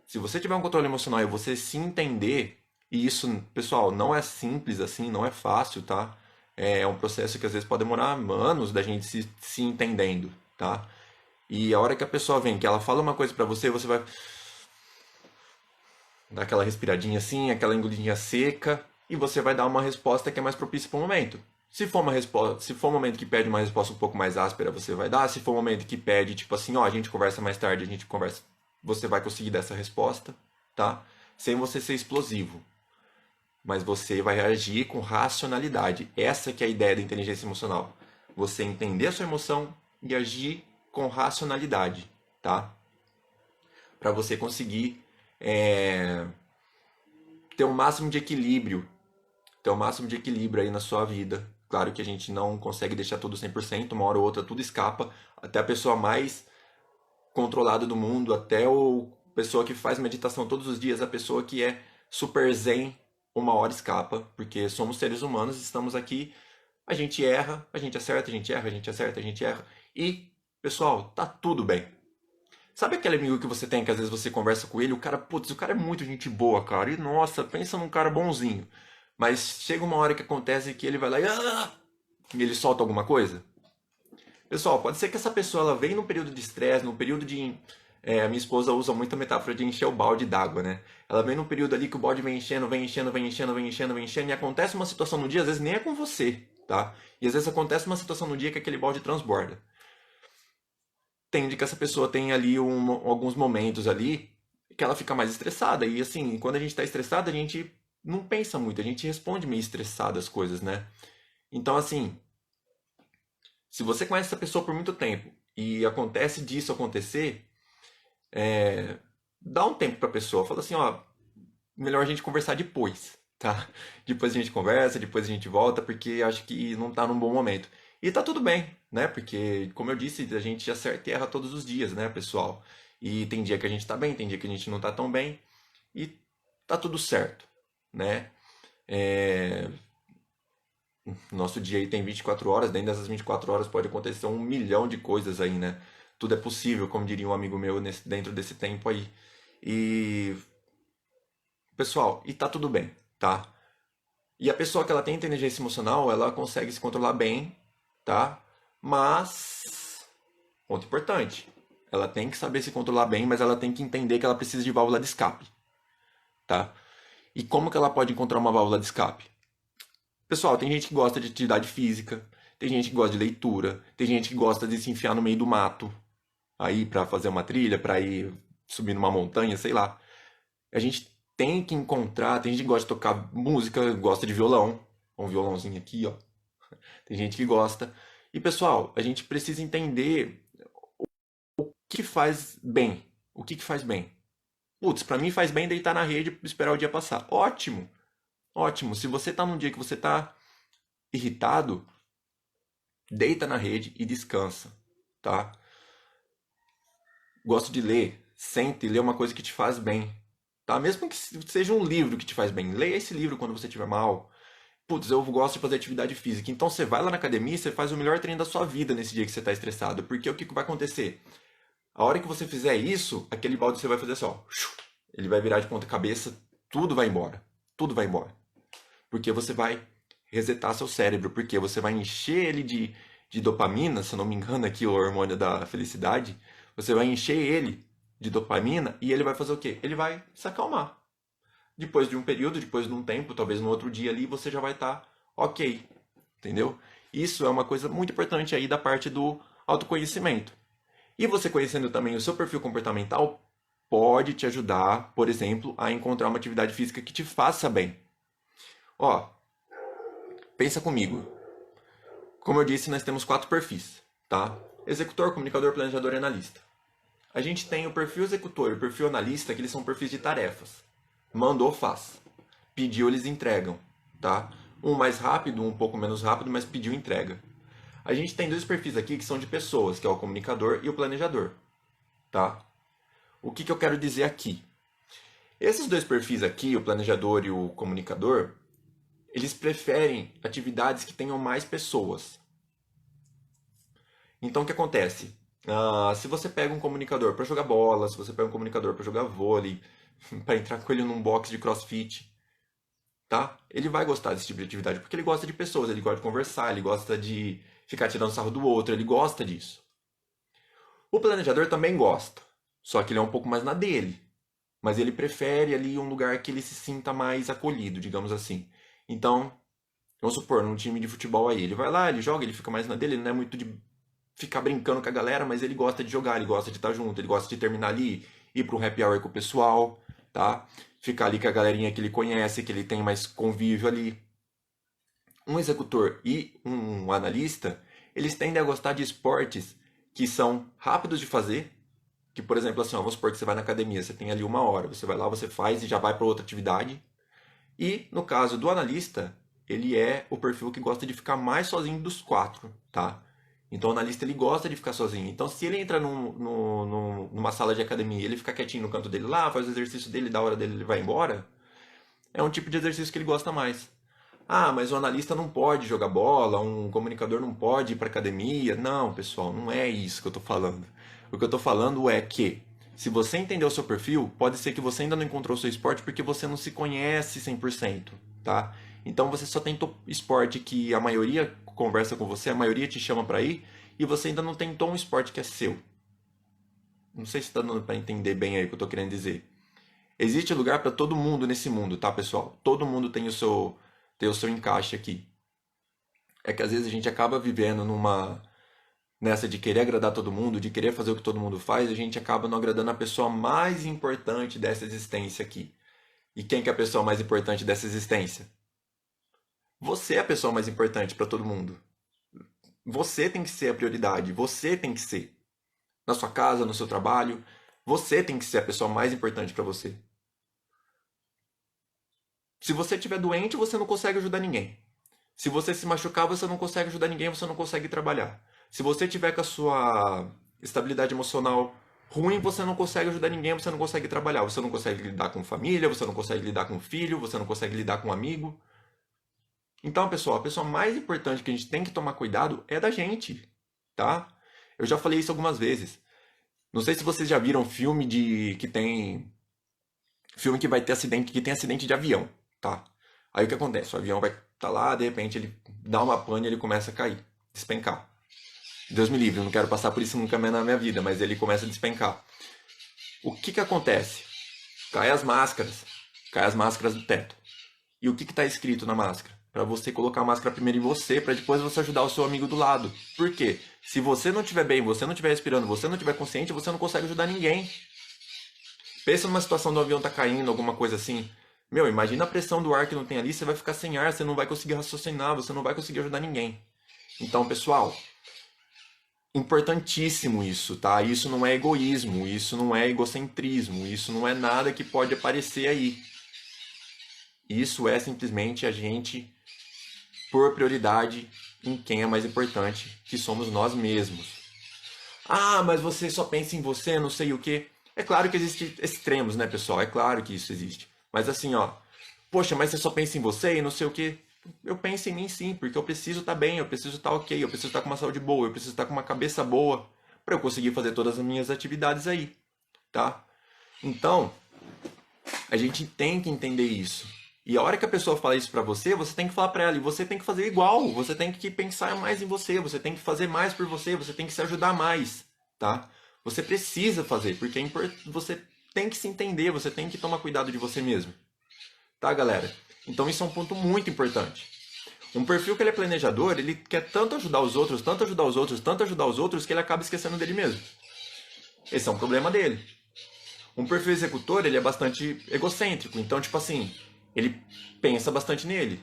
Se você tiver um controle emocional e você se entender, e isso, pessoal, não é simples assim, não é fácil, tá? É um processo que às vezes pode demorar anos da gente se entendendo, tá? E a hora que a pessoa vem, que ela fala uma coisa pra você, você vai dar aquela respiradinha assim, aquela engolidinha seca, e você vai dar uma resposta que é mais propícia para o momento. Se for uma resposta, se for um momento que pede uma resposta um pouco mais áspera, você vai dar. Se for um momento que pede, tipo assim, ó, a gente conversa mais tarde, a gente conversa, você vai conseguir dar essa resposta, tá? Sem você ser explosivo. Mas você vai reagir com racionalidade. Essa que é a ideia da inteligência emocional. Você entender a sua emoção e agir com racionalidade, tá? Para você conseguir é, ter o máximo de equilíbrio, ter o máximo de equilíbrio aí na sua vida. Claro que a gente não consegue deixar tudo 100%, uma hora ou outra tudo escapa, até a pessoa mais controlada do mundo, até a pessoa que faz meditação todos os dias, a pessoa que é super zen, uma hora escapa, porque somos seres humanos, estamos aqui, a gente erra, a gente acerta, a gente erra, a gente acerta, a gente erra, e, pessoal, tá tudo bem. Sabe aquele amigo que você tem que às vezes você conversa com ele, o cara, putz, o cara é muito gente boa, cara. E nossa, pensa num cara bonzinho. Mas chega uma hora que acontece que ele vai lá e ele solta alguma coisa. Pessoal, pode ser que essa pessoa ela vem num período de estresse, num período de. A minha esposa usa muito a metáfora de encher o balde d'água, né? Ela vem num período ali que o balde vem enchendo, vem enchendo, vem enchendo, vem enchendo, vem enchendo, e acontece uma situação no dia, às vezes nem é com você, tá? E às vezes acontece uma situação no dia que aquele balde transborda. Tende que essa pessoa tem ali alguns momentos ali que ela fica mais estressada. E assim, quando a gente está estressado, a gente não pensa muito, a gente responde meio estressado as coisas, né? Então, assim, se você conhece essa pessoa por muito tempo e acontece disso acontecer, dá um tempo pra pessoa. Fala assim, ó, melhor a gente conversar depois, tá? Depois a gente conversa, depois a gente volta, porque acho que não tá num bom momento. E tá tudo bem, né? Porque, como eu disse, a gente acerta e erra todos os dias, né, pessoal? E tem dia que a gente tá bem, tem dia que a gente não tá tão bem, e tá tudo certo, né? É, Nosso dia aí tem 24 horas, dentro dessas 24 horas pode acontecer 1 milhão de coisas aí, né? Tudo é possível, como diria um amigo meu dentro desse tempo aí. E, pessoal, e tá tudo bem, tá? E a pessoa que ela tem inteligência emocional, ela consegue se controlar bem, tá? Mas, ponto importante, ela tem que saber se controlar bem, mas ela tem que entender que ela precisa de válvula de escape, tá? E como que ela pode encontrar uma válvula de escape? Pessoal, tem gente que gosta de atividade física, tem gente que gosta de leitura, tem gente que gosta de se enfiar no meio do mato, aí pra fazer uma trilha, pra ir subir numa montanha, sei lá. A gente tem que encontrar. Tem gente que gosta de tocar música, gosta de violão. Um violãozinho aqui, ó. Tem gente que gosta. E pessoal, a gente precisa entender o que faz bem. O que faz bem? Putz, pra mim faz bem deitar na rede e esperar o dia passar. Ótimo, ótimo. Se você tá num dia que você tá irritado, deita na rede e descansa, tá? Gosto de ler, sente e lê uma coisa que te faz bem, tá? Mesmo que seja um livro que te faz bem, leia esse livro quando você estiver mal. Putz, eu gosto de fazer atividade física. Então você vai lá na academia e você faz o melhor treino da sua vida nesse dia que você está estressado. Porque o que vai acontecer? A hora que você fizer isso, aquele balde você vai fazer assim, ó. Ele vai virar de ponta cabeça, tudo vai embora. Tudo vai embora. Porque você vai resetar seu cérebro, porque você vai encher ele de dopamina, se eu não me engano aqui, o hormônio da felicidade. Você vai encher ele de dopamina e ele vai fazer o quê? Ele vai se acalmar. Depois de um período, depois de um tempo, talvez no outro dia ali, você já vai estar ok, entendeu? Isso é uma coisa muito importante aí da parte do autoconhecimento. E você conhecendo também o seu perfil comportamental pode te ajudar, por exemplo, a encontrar uma atividade física que te faça bem. Ó, pensa comigo. Como eu disse, nós temos 4 perfis, tá? Executor, comunicador, planejador e analista. A gente tem o perfil executor e o perfil analista, que eles são perfis de tarefas. Mandou, faz. Pediu, eles entregam, tá? Um mais rápido, um pouco menos rápido, mas pediu, entrega. A gente tem 2 perfis aqui que são de pessoas, que é o comunicador e o planejador, tá? O que eu quero dizer aqui? Esses 2 perfis aqui, o planejador e o comunicador, eles preferem atividades que tenham mais pessoas. Então, o que acontece? Se você pega um comunicador para jogar bola, se você pega um comunicador para jogar vôlei, para entrar com ele num box de crossfit, tá? Ele vai gostar desse tipo de atividade, porque ele gosta de pessoas, ele gosta de conversar, ele gosta de ficar tirando sarro do outro, ele gosta disso. O planejador também gosta, só que ele é um pouco mais na dele. Mas ele prefere ali um lugar que ele se sinta mais acolhido, digamos assim. Então, vamos supor, num time de futebol aí, ele vai lá, ele joga, ele fica mais na dele, ele não é muito de ficar brincando com a galera, mas ele gosta de jogar, ele gosta de estar junto, ele gosta de terminar ali, ir pro happy hour com o pessoal, tá? Ficar ali com a galerinha que ele conhece, que ele tem mais convívio ali. Um executor e um analista, eles tendem a gostar de esportes que são rápidos de fazer, que, por exemplo, assim, ó, vamos supor que você vai na academia, você tem ali 1 hora, você vai lá, você faz e já vai para outra atividade. E, no caso do analista, ele é o perfil que gosta de ficar mais sozinho dos 4, tá? Então, o analista, ele gosta de ficar sozinho. Então, se ele entra numa sala de academia, ele fica quietinho no canto dele lá, faz o exercício dele, da hora dele, ele vai embora, é um tipo de exercício que ele gosta mais. Ah, mas o analista não pode jogar bola, um comunicador não pode ir para academia. Não, pessoal, não é isso que eu estou falando. O que eu estou falando é que, se você entender o seu perfil, pode ser que você ainda não encontrou o seu esporte porque você não se conhece 100%, tá? Então você só tentou esporte que a maioria conversa com você, a maioria te chama para ir, e você ainda não tentou um esporte que é seu. Não sei se está dando para entender bem aí o que eu estou querendo dizer. Existe lugar para todo mundo nesse mundo, tá, pessoal? Todo mundo tem o seu encaixe aqui. É que às vezes a gente acaba vivendo nessa de querer agradar todo mundo, de querer fazer o que todo mundo faz, a gente acaba não agradando a pessoa mais importante dessa existência aqui. E quem que é a pessoa mais importante dessa existência? Você é a pessoa mais importante para todo mundo. Você tem que ser a prioridade, você tem que ser. Na sua casa, no seu trabalho, você tem que ser a pessoa mais importante para você. Se você estiver doente, você não consegue ajudar ninguém. Se você se machucar, você não consegue ajudar ninguém, você não consegue trabalhar. Se você tiver com a sua estabilidade emocional ruim, você não consegue ajudar ninguém, você não consegue trabalhar, você não consegue lidar com família, você não consegue lidar com filho, você não consegue lidar com amigo. Então, pessoal, a pessoa mais importante que a gente tem que tomar cuidado é da gente, tá? Eu já falei isso algumas vezes. Não sei se vocês já viram filme que vai ter acidente, que tem acidente de avião, tá? Aí o que acontece? O avião vai estar lá, de repente ele dá uma pane e ele começa a cair, despencar. Deus me livre, eu não quero passar por isso nunca mais na minha vida, mas ele começa a despencar. O que acontece? Cai as máscaras do teto. E o que está escrito na máscara? Para você colocar a máscara primeiro em você, para depois você ajudar o seu amigo do lado. Por quê? Se você não estiver bem, você não estiver respirando, você não estiver consciente, você não consegue ajudar ninguém. Pensa numa situação do avião tá caindo, alguma coisa assim. Meu, imagina a pressão do ar que não tem ali, você vai ficar sem ar, você não vai conseguir raciocinar, você não vai conseguir ajudar ninguém. Então, pessoal, importantíssimo isso, tá? Isso não é egoísmo, isso não é egocentrismo, isso não é nada que pode aparecer aí. Isso é simplesmente a gente pôr prioridade em quem é mais importante, que somos nós mesmos. Ah, mas você só pensa em você, não sei o quê. É claro que existem extremos, né, pessoal? É claro que isso existe. Mas assim, ó, poxa, mas você só pensa em você e não sei o quê. Eu penso em mim sim, porque eu preciso estar bem, eu preciso estar ok, eu preciso estar com uma saúde boa, eu preciso estar com uma cabeça boa para eu conseguir fazer todas as minhas atividades aí, tá? Então, a gente tem que entender isso. E a hora que a pessoa fala isso pra você, você tem que falar pra ela, e você tem que fazer igual, você tem que pensar mais em você, você tem que fazer mais por você, você tem que se ajudar mais, tá? Você precisa fazer, porque você tem que se entender, você tem que tomar cuidado de você mesmo, tá, galera? Então isso é um ponto muito importante. Um perfil que ele é planejador, ele quer tanto ajudar os outros, tanto ajudar os outros, tanto ajudar os outros, que ele acaba esquecendo dele mesmo. Esse é um problema dele. Um perfil executor, ele é bastante egocêntrico, então, tipo assim, ele pensa bastante nele,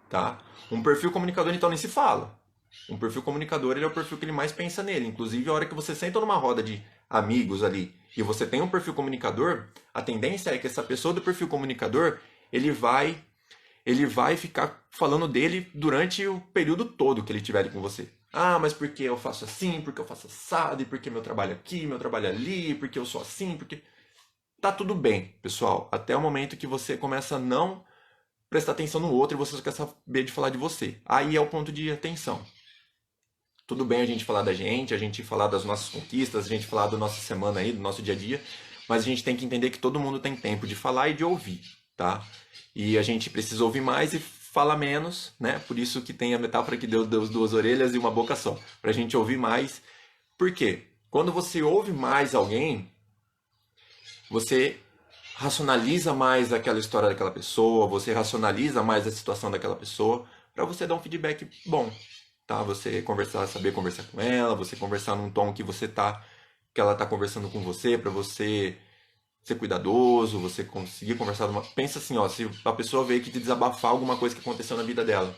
tá? Um perfil comunicador, então, nem se fala. Um perfil comunicador, ele é o perfil que ele mais pensa nele. Inclusive, a hora que você senta numa roda de amigos ali e você tem um perfil comunicador, a tendência é que essa pessoa do perfil comunicador, ele vai ficar falando dele durante o período todo que ele estiver ali com você. Ah, mas porque eu faço assim, porque eu faço assado, e porque meu trabalho aqui, meu trabalho ali, porque eu sou assim, porque... Tá tudo bem, pessoal, até o momento que você começa a não prestar atenção no outro e você só quer saber de falar de você. Aí é o ponto de atenção. Tudo bem a gente falar da gente, a gente falar das nossas conquistas, a gente falar da nossa semana aí, do nosso dia a dia, mas a gente tem que entender que todo mundo tem tempo de falar e de ouvir, tá? E a gente precisa ouvir mais e falar menos, né? Por isso que tem a metáfora que Deus deu duas orelhas e uma boca só, pra gente ouvir mais. Por quê? Quando você ouve mais alguém, você racionaliza mais aquela história daquela pessoa, você racionaliza mais a situação daquela pessoa, para você dar um feedback bom, tá? Você conversar, saber conversar com ela, você conversar num tom que ela tá conversando com você, para você ser cuidadoso, você conseguir conversar pensa assim, ó, se a pessoa veio aqui te desabafar alguma coisa que aconteceu na vida dela,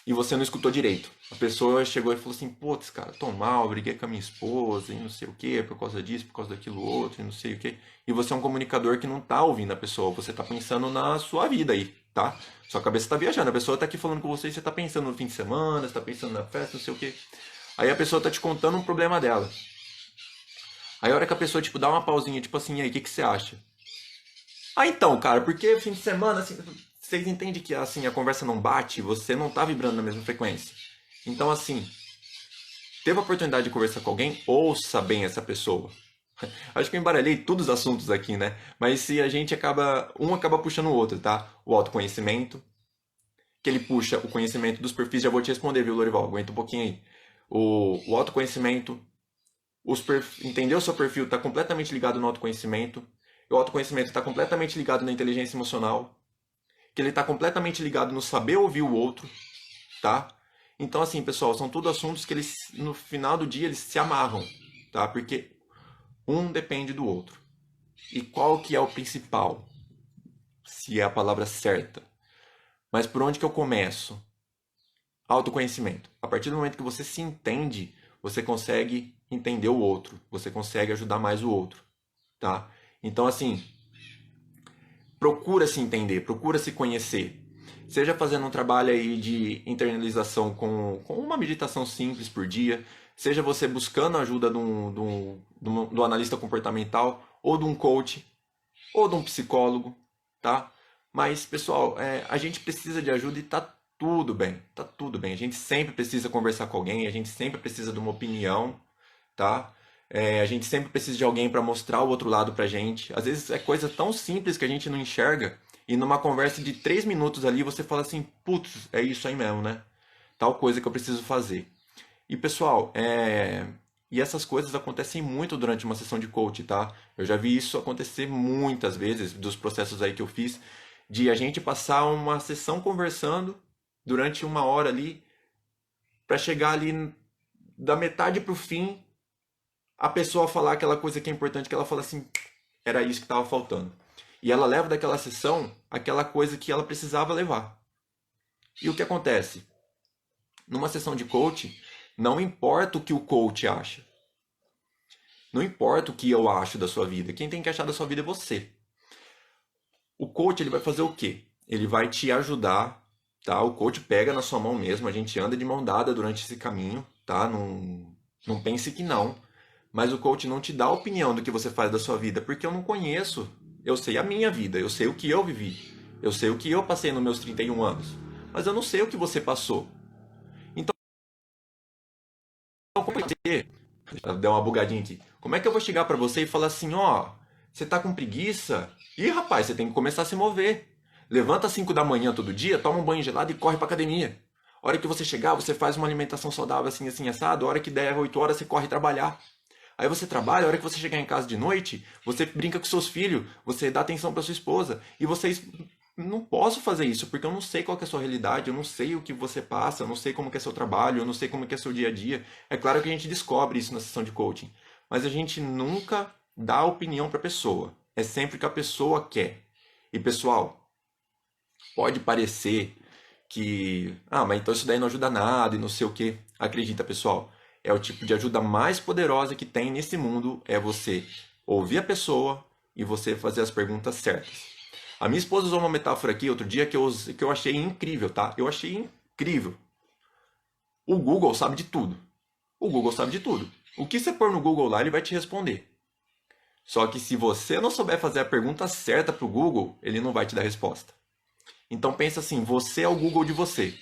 e você não escutou direito. A pessoa chegou e falou assim, putz, cara, tô mal, briguei com a minha esposa e não sei o que, por causa disso, por causa daquilo outro e não sei o que. E você é um comunicador que não tá ouvindo a pessoa, você tá pensando na sua vida aí, tá? Sua cabeça tá viajando, a pessoa tá aqui falando com você e você tá pensando no fim de semana, você tá pensando na festa, não sei o que. Aí a pessoa tá te contando um problema dela. Aí a hora que a pessoa, tipo, dá uma pausinha, tipo assim, e aí, o que que você acha? Ah, então, cara, porque fim de semana, assim, vocês entendem que assim a conversa não bate, você não tá vibrando na mesma frequência. Então, assim, teve a oportunidade de conversar com alguém, ouça bem essa pessoa. Acho que eu embaralhei todos os assuntos aqui, né? Mas se a gente acaba puxando o outro, tá? O autoconhecimento, que ele puxa o conhecimento dos perfis, já vou te responder, viu, Lorival? Aguenta um pouquinho aí. O autoconhecimento, entender o seu perfil está completamente ligado no autoconhecimento. O autoconhecimento está completamente ligado na inteligência emocional, que ele está completamente ligado no saber ouvir o outro, tá? Então, assim, pessoal, são tudo assuntos que eles, no final do dia, eles se amarram, tá? Porque um depende do outro. E qual que é o principal? Se é a palavra certa. Mas por onde que eu começo? Autoconhecimento. A partir do momento que você se entende, você consegue entender o outro, você consegue ajudar mais o outro, tá? Então, assim, procura se entender, procura se conhecer. Seja fazendo um trabalho aí de internalização com uma meditação simples por dia, seja você buscando a ajuda de um analista comportamental, ou de um coach, ou de um psicólogo, tá? Mas, pessoal, a gente precisa de ajuda e tá tudo bem, tá tudo bem. A gente sempre precisa conversar com alguém, a gente sempre precisa de uma opinião, tá? A gente sempre precisa de alguém para mostrar o outro lado pra gente. Às vezes é coisa tão simples que a gente não enxerga e numa conversa de 3 minutos ali você fala assim, putz, é isso aí mesmo, né? Tal coisa que eu preciso fazer. E pessoal, e essas coisas acontecem muito durante uma sessão de coach, tá? Eu já vi isso acontecer muitas vezes, dos processos aí que eu fiz, de a gente passar uma sessão conversando durante 1 hora ali, para chegar ali da metade pro fim, a pessoa falar aquela coisa que é importante, que ela fala assim, era isso que estava faltando. E ela leva daquela sessão aquela coisa que ela precisava levar. E o que acontece? Numa sessão de coaching, não importa o que o coach acha. Não importa o que eu acho da sua vida. Quem tem que achar da sua vida é você. O coach ele vai fazer o quê? Ele vai te ajudar, tá? O coach pega na sua mão mesmo, a gente anda de mão dada durante esse caminho, tá? Não pense que não. Mas o coach não te dá a opinião do que você faz da sua vida, porque eu não conheço. Eu sei a minha vida, eu sei o que eu vivi. Eu sei o que eu passei nos meus 31 anos. Mas eu não sei o que você passou. Então, como é que deu uma bugadinha aqui. Como é que eu vou chegar pra você e falar assim, ó, você tá com preguiça? Ih, rapaz, você tem que começar a se mover. Levanta às 5 da manhã todo dia, toma um banho gelado e corre pra academia. A hora que você chegar, você faz uma alimentação saudável assim, assim, assado. A hora que der 8 horas, você corre trabalhar. Aí você trabalha, a hora que você chegar em casa de noite, você brinca com seus filhos, você dá atenção pra sua esposa. E vocês não posso fazer isso, porque eu não sei qual que é a sua realidade, eu não sei o que você passa, eu não sei como que é seu trabalho, eu não sei como que é seu dia a dia. É claro que a gente descobre isso na sessão de coaching, mas a gente nunca dá opinião para a pessoa. É sempre o que a pessoa quer. E pessoal, pode parecer que, mas então isso daí não ajuda nada e não sei o que. Acredita, pessoal, é o tipo de ajuda mais poderosa que tem nesse mundo, é você ouvir a pessoa e você fazer as perguntas certas. A minha esposa usou uma metáfora aqui outro dia que eu achei incrível, tá? Eu achei incrível. O Google sabe de tudo. O Google sabe de tudo. O que você pôr no Google lá, ele vai te responder. Só que se você não souber fazer a pergunta certa para o Google, ele não vai te dar resposta. Então pensa assim, você é o Google de você,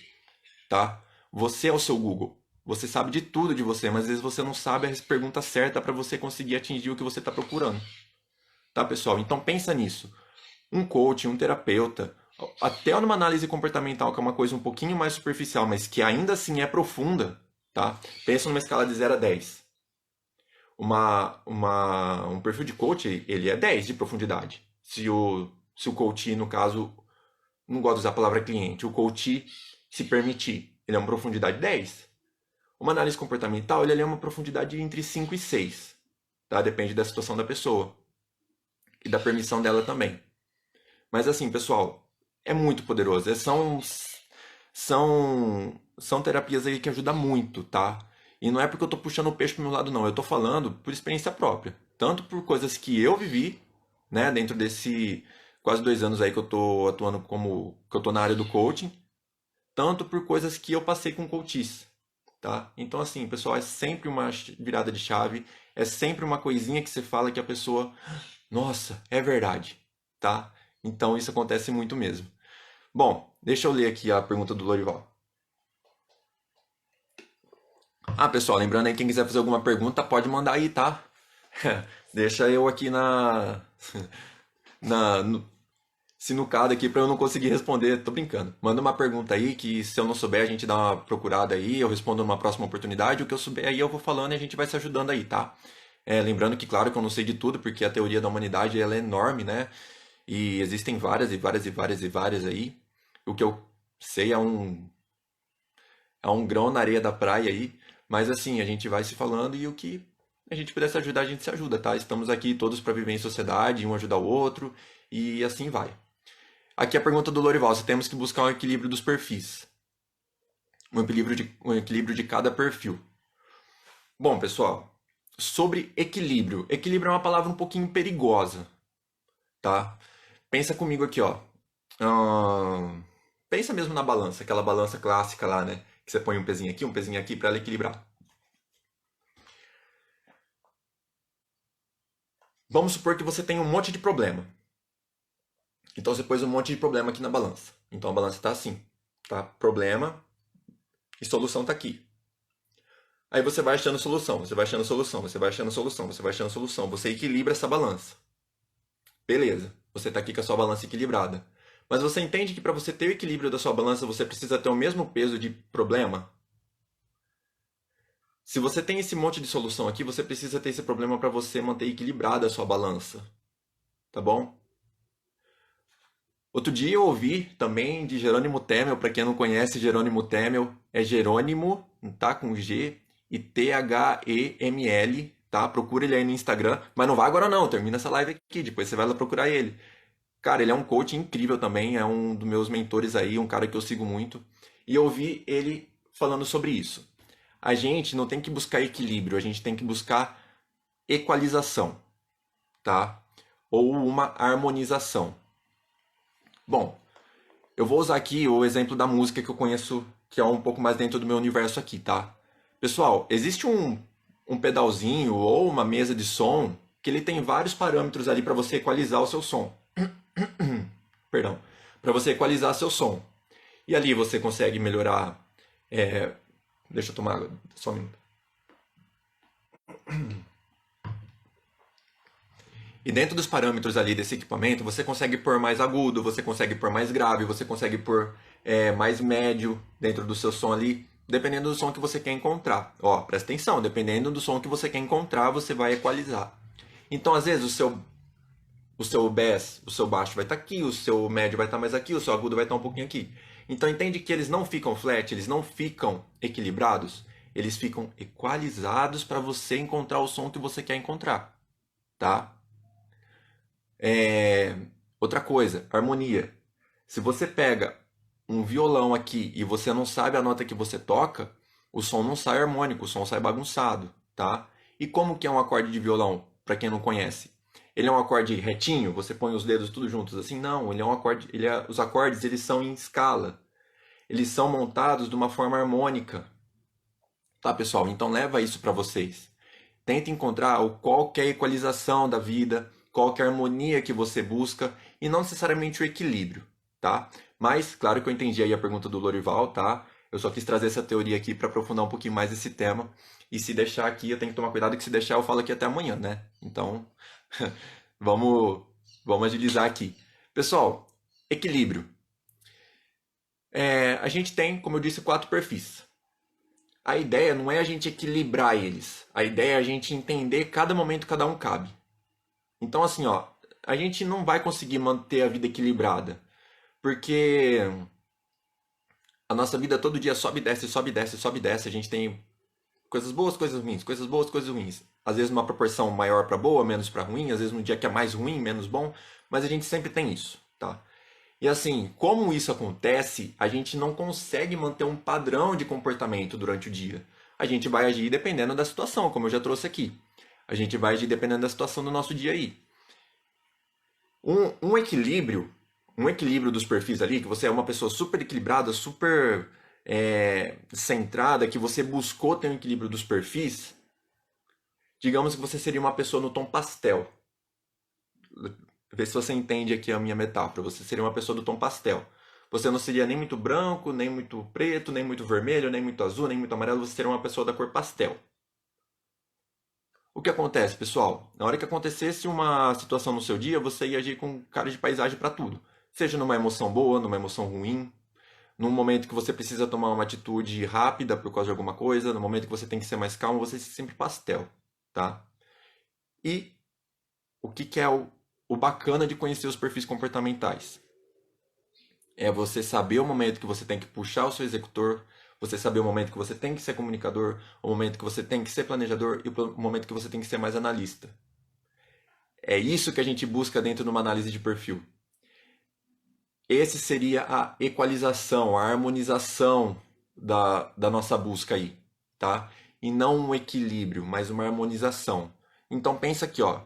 tá? Você é o seu Google. Você sabe de tudo de você, mas às vezes você não sabe a pergunta certa para você conseguir atingir o que você está procurando. Tá, pessoal? Então pensa nisso. Um coach, um terapeuta, até numa análise comportamental, que é uma coisa um pouquinho mais superficial, mas que ainda assim é profunda, tá? Pensa numa escala de 0 a 10. Um perfil de coach, ele é 10 de profundidade. Se o coach, no caso, não gosto de usar a palavra cliente, o coach se permitir, ele é uma profundidade 10. Uma análise comportamental, ele é uma profundidade entre 5 e 6, tá? Depende da situação da pessoa e da permissão dela também. Mas assim, pessoal, é muito poderoso. São terapias aí que ajudam muito, tá? E não é porque eu tô puxando o peixe pro meu lado, não. Eu tô falando por experiência própria. Tanto por coisas que eu vivi, né? Dentro desse quase 2 anos aí que eu tô atuando que eu tô na área do coaching. Tanto por coisas que eu passei com coaches, tá? Então assim, pessoal, é sempre uma virada de chave. É sempre uma coisinha que você fala que a pessoa... Nossa, é verdade, tá? Então isso acontece muito mesmo. Bom, deixa eu ler aqui a pergunta do Lorival. Pessoal, lembrando aí, quem quiser fazer alguma pergunta, pode mandar aí, tá? Deixa eu aqui no, sinucado aqui pra eu não conseguir responder. Tô brincando. Manda uma pergunta aí que se eu não souber a gente dá uma procurada aí, eu respondo numa próxima oportunidade. O que eu souber aí eu vou falando e a gente vai se ajudando aí, tá? Lembrando que, claro, que eu não sei de tudo, porque a teoria da humanidade ela é enorme, né? E existem várias e várias e várias e várias aí. O que eu sei é um grão na areia da praia aí. Mas assim, a gente vai se falando e o que a gente puder se ajudar, a gente se ajuda, tá? Estamos aqui todos para viver em sociedade, um ajudar o outro e assim vai. Aqui a pergunta do Lorival, se temos que buscar um equilíbrio dos perfis. Um equilíbrio de cada perfil. Bom, pessoal, sobre equilíbrio. Equilíbrio é uma palavra um pouquinho perigosa, tá? Pensa comigo aqui, ó. Pensa mesmo na balança, aquela balança clássica lá, né? Que você põe um pezinho aqui para ela equilibrar. Vamos supor que você tem um monte de problema. Então você pôs um monte de problema aqui na balança. Então a balança está assim, tá? Problema e solução está aqui. Aí você vai achando solução, você vai achando solução, você vai achando solução, você vai achando solução. Você equilibra essa balança. Beleza, você está aqui com a sua balança equilibrada. Mas você entende que para você ter o equilíbrio da sua balança, você precisa ter o mesmo peso de problema? Se você tem esse monte de solução aqui, você precisa ter esse problema para você manter equilibrada a sua balança. Tá bom? Outro dia eu ouvi também de Jerônimo Temel, para quem não conhece, Jerônimo Temel é Jerônimo, tá? Com G, e Theml, tá? Procura ele aí no Instagram, mas não vá agora não, termina essa live aqui, depois você vai lá procurar ele. Cara, ele é um coach incrível também, é um dos meus mentores aí, um cara que eu sigo muito. E eu vi ele falando sobre isso. A gente não tem que buscar equilíbrio, a gente tem que buscar equalização, tá? Ou uma harmonização. Bom, eu vou usar aqui o exemplo da música que eu conheço, que é um pouco mais dentro do meu universo aqui, tá? Pessoal, existe um pedalzinho ou uma mesa de som que ele tem vários parâmetros ali para você equalizar o seu som. Perdão. Para você equalizar seu som. E ali você consegue melhorar. Deixa eu tomar água, só um minuto. E dentro dos parâmetros ali desse equipamento, você consegue pôr mais agudo, você consegue pôr mais grave, você consegue pôr mais médio dentro do seu som ali, dependendo do som que você quer encontrar. Ó, presta atenção, dependendo do som que você quer encontrar, você vai equalizar. Então, às vezes, o seu bass, o seu baixo vai estar aqui, o seu médio vai estar mais aqui, o seu agudo vai estar um pouquinho aqui. Então, entende que eles não ficam flat, eles não ficam equilibrados, eles ficam equalizados para você encontrar o som que você quer encontrar, tá? Outra coisa, harmonia. Se você pega um violão aqui e você não sabe a nota que você toca, o som não sai harmônico, o som sai bagunçado, tá? E como que é um acorde de violão, para quem não conhece? Ele é um acorde retinho, você põe os dedos tudo juntos assim? Não, ele é um acorde, os acordes eles são em escala. Eles são montados de uma forma harmônica. Tá, pessoal? Então leva isso para vocês. Tenta encontrar qual que é a equalização da vida, qual que é a harmonia que você busca e não necessariamente o equilíbrio, tá? Mas, claro que eu entendi aí a pergunta do Lorival, tá? Eu só quis trazer essa teoria aqui para aprofundar um pouquinho mais esse tema. E se deixar aqui, eu tenho que tomar cuidado que se deixar eu falo aqui até amanhã, né? Então, vamos, vamos agilizar aqui. Pessoal, equilíbrio. A gente tem, como eu disse, 4 perfis. A ideia não é a gente equilibrar eles. A ideia é a gente entender cada momento que cada um cabe. Então, assim, ó, a gente não vai conseguir manter a vida equilibrada. Porque a nossa vida todo dia sobe e desce, sobe e desce, sobe e desce. A gente tem coisas boas, coisas ruins, coisas boas, coisas ruins. Às vezes numa proporção maior para boa, menos para ruim. Às vezes num dia que é mais ruim, menos bom. Mas a gente sempre tem isso, tá? E assim, como isso acontece, a gente não consegue manter um padrão de comportamento durante o dia. A gente vai agir dependendo da situação, como eu já trouxe aqui. A gente vai agir dependendo da situação do nosso dia aí. Um equilíbrio dos perfis ali, que você é uma pessoa super equilibrada, super centrada, que você buscou ter um equilíbrio dos perfis, digamos que você seria uma pessoa no tom pastel. Ver se você entende aqui a minha metáfora. Você seria uma pessoa do tom pastel. Você não seria nem muito branco, nem muito preto, nem muito vermelho, nem muito azul, nem muito amarelo. Você seria uma pessoa da cor pastel. O que acontece, pessoal? Na hora que acontecesse uma situação no seu dia, você ia agir com cara de paisagem para tudo. Seja numa emoção boa, numa emoção ruim, num momento que você precisa tomar uma atitude rápida por causa de alguma coisa, no momento que você tem que ser mais calmo, você se sempre pastel, tá? E o que é o bacana de conhecer os perfis comportamentais? É você saber o momento que você tem que puxar o seu executor, você saber o momento que você tem que ser comunicador, o momento que você tem que ser planejador e o momento que você tem que ser mais analista. É isso que a gente busca dentro de uma análise de perfil. Esse seria a equalização, a harmonização da nossa busca aí, tá? E não um equilíbrio, mas uma harmonização. Então pensa aqui, ó.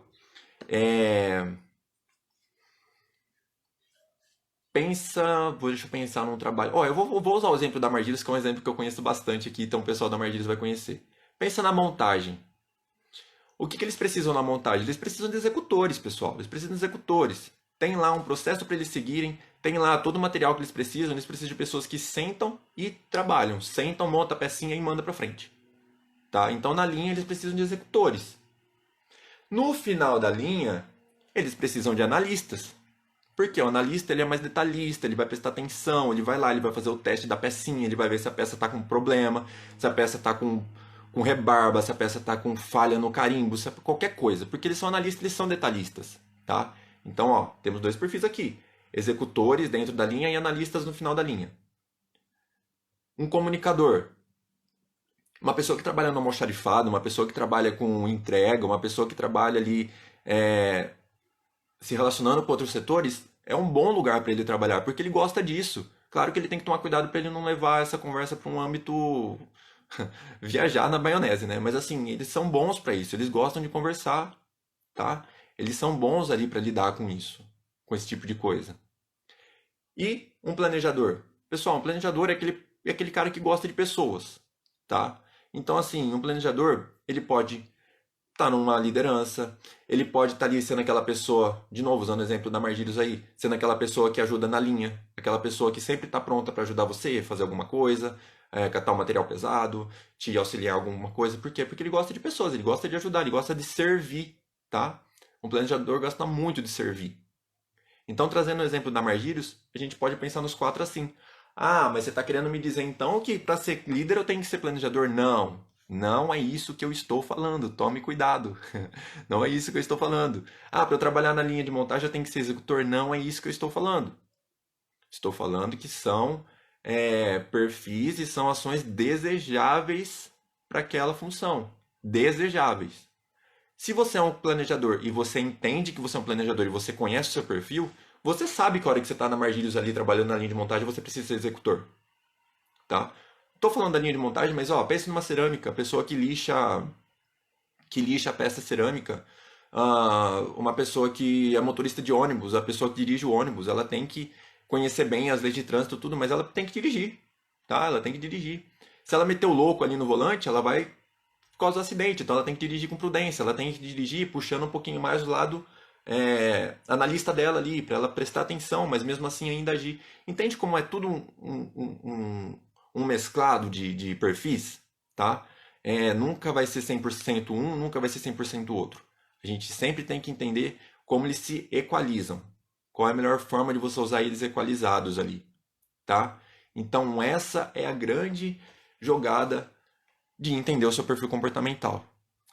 Deixa eu pensar num trabalho. Ó, eu vou usar o exemplo da Margiris, que é um exemplo que eu conheço bastante aqui, então o pessoal da Margiris vai conhecer. Pensa na montagem. O que eles precisam na montagem? Eles precisam de executores, pessoal. Eles precisam de executores. Tem lá um processo para eles seguirem, tem lá todo o material que eles precisam de pessoas que sentam e trabalham. Sentam, monta a pecinha e manda para frente. Tá? Então na linha eles precisam de executores. No final da linha, eles precisam de analistas. Porque o analista ele é mais detalhista, ele vai prestar atenção, ele vai lá, ele vai fazer o teste da pecinha, ele vai ver se a peça está com problema, se a peça está com rebarba, se a peça está com falha no carimbo, se é qualquer coisa. Porque eles são analistas, eles são detalhistas, tá? Então, ó, temos 2 perfis aqui. Executores dentro da linha e analistas no final da linha. Um comunicador. Uma pessoa que trabalha no almoxarifado, uma pessoa que trabalha com entrega, uma pessoa que trabalha ali é, se relacionando com outros setores, é um bom lugar para ele trabalhar, porque ele gosta disso. Claro que ele tem que tomar cuidado para ele não levar essa conversa para um âmbito viajar na maionese, né? Mas assim, eles são bons para isso, eles gostam de conversar, tá? Eles são bons ali para lidar com isso, com esse tipo de coisa. E um planejador. Pessoal, um planejador é aquele cara que gosta de pessoas, tá? Então, assim, um planejador, ele pode estar numa liderança, ele pode estar ali sendo aquela pessoa, de novo, usando o exemplo da Margírios aí, sendo aquela pessoa que ajuda na linha, aquela pessoa que sempre está pronta para ajudar você a fazer alguma coisa, catar um material pesado, te auxiliar em alguma coisa. Por quê? Porque ele gosta de pessoas, ele gosta de ajudar, ele gosta de servir, tá? Um planejador gosta muito de servir. Então, trazendo o exemplo da Margírios, a gente pode pensar nos quatro assim. Ah, mas você está querendo me dizer então que para ser líder eu tenho que ser planejador? Não, não é isso que eu estou falando. Tome cuidado. Não é isso que eu estou falando. Ah, para eu trabalhar na linha de montagem eu tenho que ser executor? Não é isso que eu estou falando. Estou falando que são perfis e são ações desejáveis para aquela função. Desejáveis. Se você é um planejador e você entende que você é um planejador e você conhece o seu perfil, você sabe que a hora que você está na Margírios ali trabalhando na linha de montagem, você precisa ser executor, tá? Tô falando da linha de montagem, mas ó, pense numa cerâmica, a pessoa que lixa a peça cerâmica, uma pessoa que é motorista de ônibus, a pessoa que dirige o ônibus, ela tem que conhecer bem as leis de trânsito e tudo, mas ela tem que dirigir, tá? Ela tem que dirigir. Se ela meter o louco ali no volante, ela vai por causa do acidente. Então ela tem que dirigir com prudência, ela tem que dirigir puxando um pouquinho mais do lado analista dela ali, para ela prestar atenção, mas mesmo assim ainda agir. Entende como é tudo um mesclado de perfis? Tá? Nunca vai ser 100% um, nunca vai ser 100% outro. A gente sempre tem que entender como eles se equalizam. Qual é a melhor forma de você usar eles equalizados ali, tá? Então essa é a grande jogada de entender o seu perfil comportamental,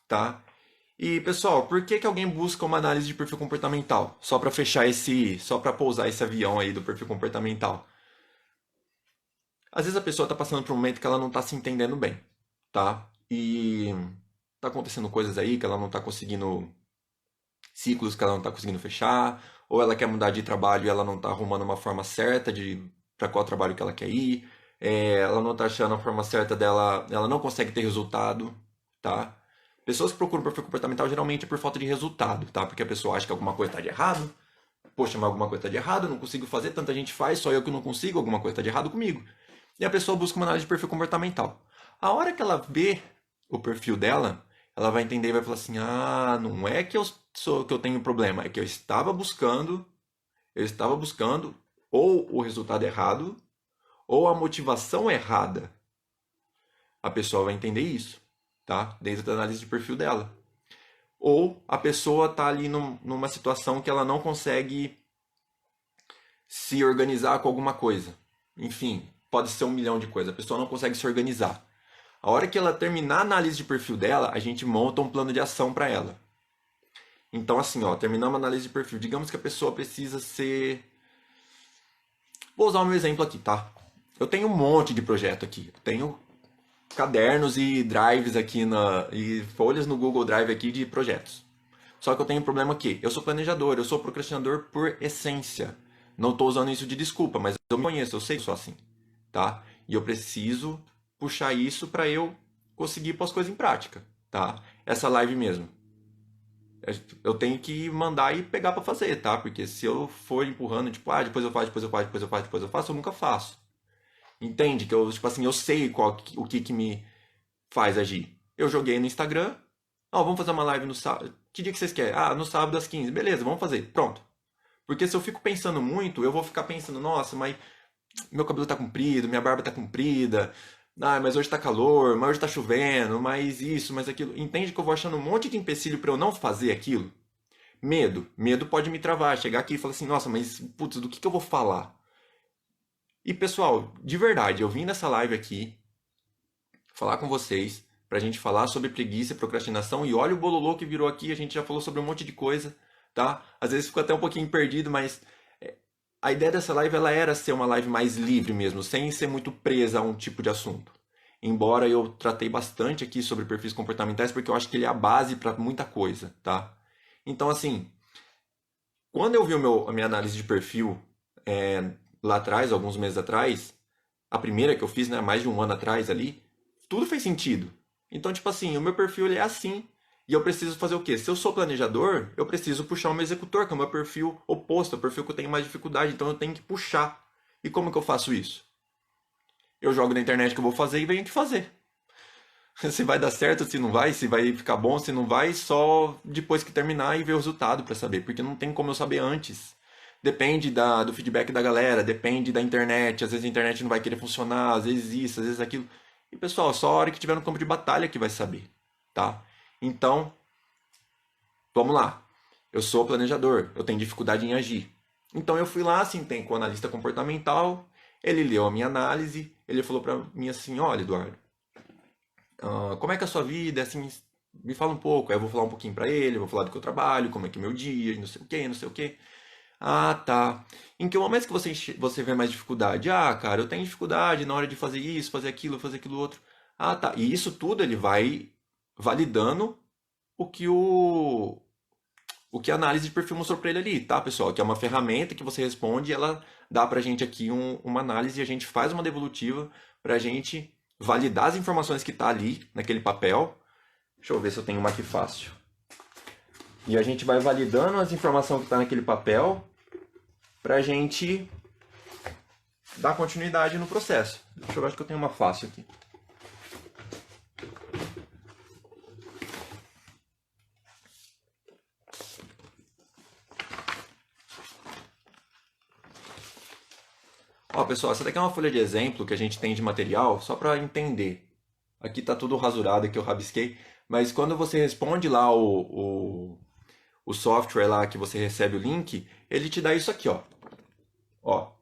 tá? E pessoal, por que que alguém busca uma análise de perfil comportamental? Só para pousar esse avião aí do perfil comportamental. Às vezes a pessoa está passando por um momento que ela não está se entendendo bem, tá? E tá acontecendo coisas aí que ela não está conseguindo, ciclos que ela não está conseguindo fechar, ou ela quer mudar de trabalho e ela não está arrumando uma forma certa de para qual trabalho que ela quer ir, ela não está achando a forma certa dela, ela não consegue ter resultado, tá? Pessoas que procuram perfil comportamental geralmente é por falta de resultado, tá? Porque a pessoa acha que alguma coisa está de errado, poxa, mas alguma coisa está de errado, eu não consigo fazer, tanta gente faz, só eu que não consigo, alguma coisa está de errado comigo. E a pessoa busca uma análise de perfil comportamental. A hora que ela vê o perfil dela, ela vai entender e vai falar assim: ah, não é que eu tenho problema, é que eu estava buscando ou o resultado errado ou a motivação errada. A pessoa vai entender isso, tá? Dentro da análise de perfil dela. Ou a pessoa está ali numa situação que ela não consegue se organizar com alguma coisa. Enfim, pode ser um milhão de coisas. A pessoa não consegue se organizar. A hora que ela terminar a análise de perfil dela, a gente monta um plano de ação para ela. Então, assim, ó, terminamos a análise de perfil. Digamos que a pessoa precisa ser. Vou usar o meu exemplo aqui, tá? Eu tenho um monte de projeto aqui. Eu tenho cadernos e drives aqui e folhas no Google Drive aqui de projetos. Só que eu tenho um problema aqui. Eu sou planejador, eu sou procrastinador por essência. Não estou usando isso de desculpa, mas eu me conheço, eu sei que sou assim, tá? E eu preciso puxar isso para eu conseguir pôr as coisas em prática, tá? Essa live mesmo. Eu tenho que mandar e pegar para fazer, tá? Porque se eu for empurrando, tipo, depois eu faço, depois eu faço, depois eu faço, depois eu faço, eu nunca faço. Entende? Que eu, tipo assim, eu sei o que me faz agir. Eu joguei no Instagram. Vamos fazer uma live no sábado. Que dia que vocês querem? No sábado às 15. Beleza, vamos fazer. Pronto. Porque se eu fico pensando muito, eu vou ficar pensando, nossa, mas meu cabelo tá comprido, minha barba tá comprida. Mas hoje tá calor, mas hoje tá chovendo, mas isso, mas aquilo. Entende que eu vou achando um monte de empecilho para eu não fazer aquilo? Medo. Medo pode me travar. Chegar aqui e falar assim, nossa, mas putz, do que eu vou falar? E pessoal, de verdade, eu vim nessa live aqui falar com vocês pra gente falar sobre preguiça e procrastinação e olha o bololô que virou aqui, a gente já falou sobre um monte de coisa, tá? Às vezes fico até um pouquinho perdido, mas a ideia dessa live ela era ser uma live mais livre mesmo, sem ser muito presa a um tipo de assunto. embora eu tratei bastante aqui sobre perfis comportamentais, porque eu acho que ele é a base para muita coisa, tá? Então, assim, quando eu vi a minha análise de perfil lá atrás, alguns meses atrás, a primeira que eu fiz, né, mais de um ano atrás ali, tudo fez sentido. Então, tipo assim, o meu perfil ele é assim. E eu preciso fazer o quê? Se eu sou planejador, eu preciso puxar o meu executor, que é o meu perfil oposto, é o perfil que eu tenho mais dificuldade, então eu tenho que puxar. E como que eu faço isso? Eu jogo na internet que eu vou fazer e venho que fazer. Se vai dar certo, se não vai, se vai ficar bom, se não vai, só depois que terminar e ver o resultado para saber, porque não tem como eu saber antes. Depende do feedback da galera, depende da internet, às vezes a internet não vai querer funcionar, às vezes isso, às vezes aquilo. E pessoal, só a hora que tiver no campo de batalha que vai saber, tá? Então, vamos lá. Eu sou planejador, eu tenho dificuldade em agir. Então eu fui lá, sentei com o analista comportamental, ele leu a minha análise, ele falou para mim assim, olha, Eduardo, como é que é a sua vida, assim, me fala um pouco. Aí eu vou falar um pouquinho para ele, vou falar do que eu trabalho, como é que é meu dia, não sei o que, não sei o que. Ah, tá. Em que momentos que você vê mais dificuldade? Ah, cara, eu tenho dificuldade na hora de fazer isso, fazer aquilo outro. Ah, tá. E isso tudo ele vai validando o que o que a análise de perfil mostrou para ele ali, tá, pessoal? Que é uma ferramenta que você responde e ela dá pra gente aqui uma análise e a gente faz uma devolutiva pra gente validar as informações que tá ali naquele papel. Deixa eu ver se eu tenho uma aqui fácil. E a gente vai validando as informações que está naquele papel para a gente dar continuidade no processo. Deixa eu ver, acho que eu tenho uma fácil aqui. Ó, pessoal, essa daqui é uma folha de exemplo que a gente tem de material, só para entender. Aqui está tudo rasurado, que eu rabisquei. Mas quando você responde lá o software lá que você recebe o link, ele te dá isso aqui, ó. Ó,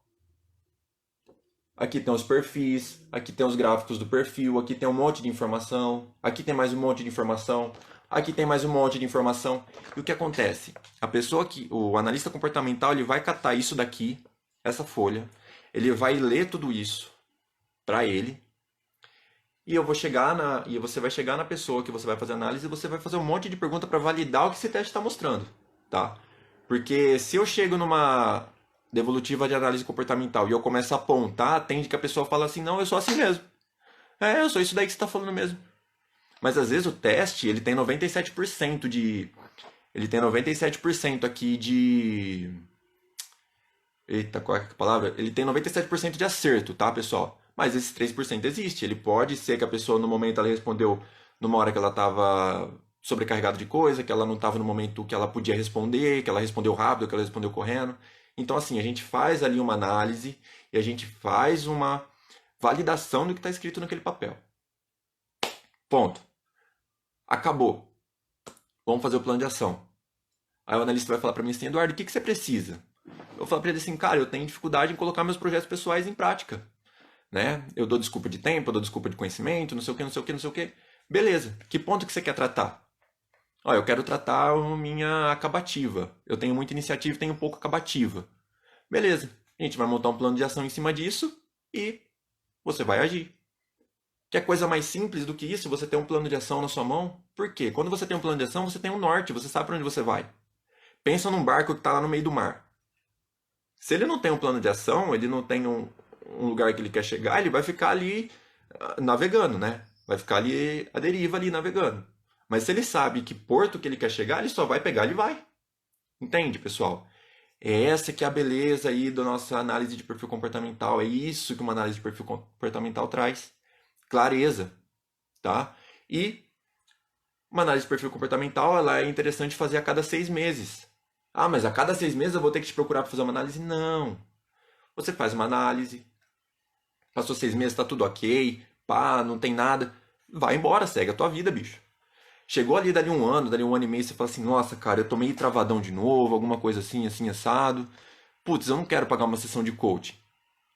aqui tem os perfis, aqui tem os gráficos do perfil, aqui tem um monte de informação, aqui tem mais um monte de informação, aqui tem mais um monte de informação. E o que acontece? A pessoa que, o analista comportamental, ele vai catar isso daqui, essa folha, ele vai ler tudo isso para ele, e eu vou chegar e você vai chegar na pessoa que você vai fazer análise e você vai fazer um monte de pergunta para validar o que esse teste está mostrando, tá? Porque se eu chego numa devolutiva de análise comportamental e eu começo a apontar, tende que a pessoa fala assim, não, eu sou assim mesmo. É, eu sou isso daí que você está falando mesmo. Mas às vezes o teste, ele tem 97% de... Ele tem 97% aqui de... Eita, qual é a palavra? Ele tem 97% de acerto, tá, pessoal? Mas esse 3% existe. Ele pode ser que a pessoa, no momento, ela respondeu numa hora que ela estava sobrecarregada de coisa, que ela não estava no momento que ela podia responder, que ela respondeu rápido, que ela respondeu correndo. Então, assim, a gente faz ali uma análise e a gente faz uma validação do que está escrito naquele papel. Ponto. Acabou. Vamos fazer o plano de ação. Aí o analista vai falar para mim assim, Eduardo, o que você precisa? Eu vou falar para ele assim, cara, eu tenho dificuldade em colocar meus projetos pessoais em prática. Né? Eu dou desculpa de tempo, eu dou desculpa de conhecimento, não sei o que, não sei o que, não sei o que. Beleza. Que ponto que você quer tratar? Ó, eu quero tratar a minha acabativa. Eu tenho muita iniciativa e tenho pouco acabativa. Beleza. A gente vai montar um plano de ação em cima disso e você vai agir. Quer coisa mais simples do que isso? Você tem um plano de ação na sua mão? Por quê? Quando você tem um plano de ação, você tem um norte, você sabe para onde você vai. Pensa num barco que está lá no meio do mar. Se ele não tem um plano de ação, ele não tem um lugar que ele quer chegar, ele vai ficar ali navegando, né? Vai ficar ali à deriva ali navegando. Mas se ele sabe que porto que ele quer chegar, ele só vai pegar e vai. Entende, pessoal? É essa que é a beleza aí da nossa análise de perfil comportamental. É isso que uma análise de perfil comportamental traz. Clareza, tá? E uma análise de perfil comportamental, ela é interessante fazer a cada 6 meses. Ah, mas a cada 6 meses eu vou ter que te procurar para fazer uma análise? Não. Você faz uma análise, passou 6 meses, tá tudo ok, pá, não tem nada. Vai embora, segue a tua vida, bicho. Chegou ali dali um ano e meio, você fala assim, nossa, cara, eu tô meio travadão de novo, alguma coisa assim, assim, assado. Putz, eu não quero pagar uma sessão de coaching,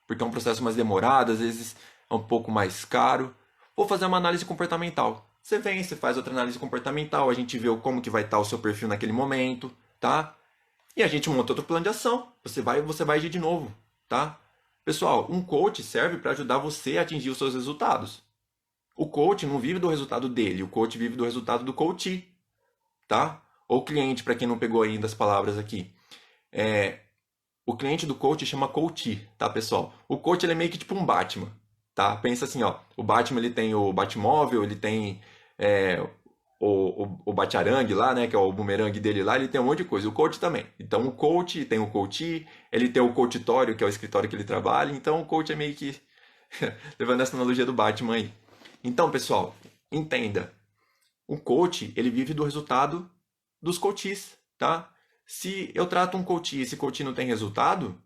porque é um processo mais demorado, às vezes é um pouco mais caro. Vou fazer uma análise comportamental. Você vem, você faz outra análise comportamental, a gente vê como que vai estar o seu perfil naquele momento, tá? E a gente monta outro plano de ação. Você vai agir de novo, tá? Pessoal, um coach serve para ajudar você a atingir os seus resultados. O coach não vive do resultado dele, o coach vive do resultado do coach, tá? Ou cliente, para quem não pegou ainda as palavras aqui. O cliente do coach chama coach, tá, pessoal? O coach ele é meio que tipo um Batman, tá? Pensa assim, ó. O Batman ele tem o Batmóvel, ele tem é, o Bate-Arangue lá, né? Que é o bumerangue dele lá, ele tem um monte de coisa. O coach também. Então o coach tem o coach, ele tem o coachitório, que é o escritório que ele trabalha. Então o coach é meio que levando essa analogia do Batman aí. Então, pessoal, entenda. O coach, ele vive do resultado dos coaches, tá? Se eu trato um coach e esse coach não tem resultado,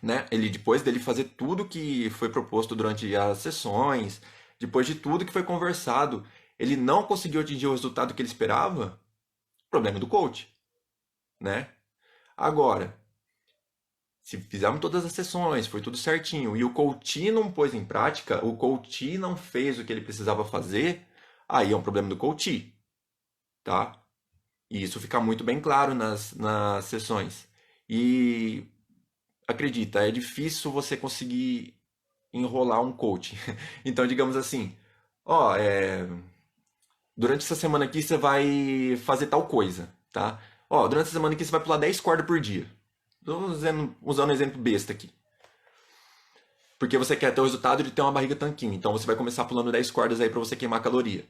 né? Ele depois dele fazer tudo que foi proposto durante as sessões, depois de tudo que foi conversado, ele não conseguiu atingir o resultado que ele esperava, problema do coach, né? Agora, se fizermos todas as sessões, foi tudo certinho, e o coach não pôs em prática, o coach não fez o que ele precisava fazer, aí é um problema do coach, tá? E isso fica muito bem claro nas sessões. E acredita, é difícil você conseguir enrolar um coach. Então, digamos assim, ó, durante essa semana aqui você vai fazer tal coisa, tá? Ó, durante essa semana aqui você vai pular 10 cordas por dia. Tô usando um exemplo besta aqui. Porque você quer ter o resultado de ter uma barriga tanquinho. Então você vai começar pulando 10 cordas aí para você queimar caloria.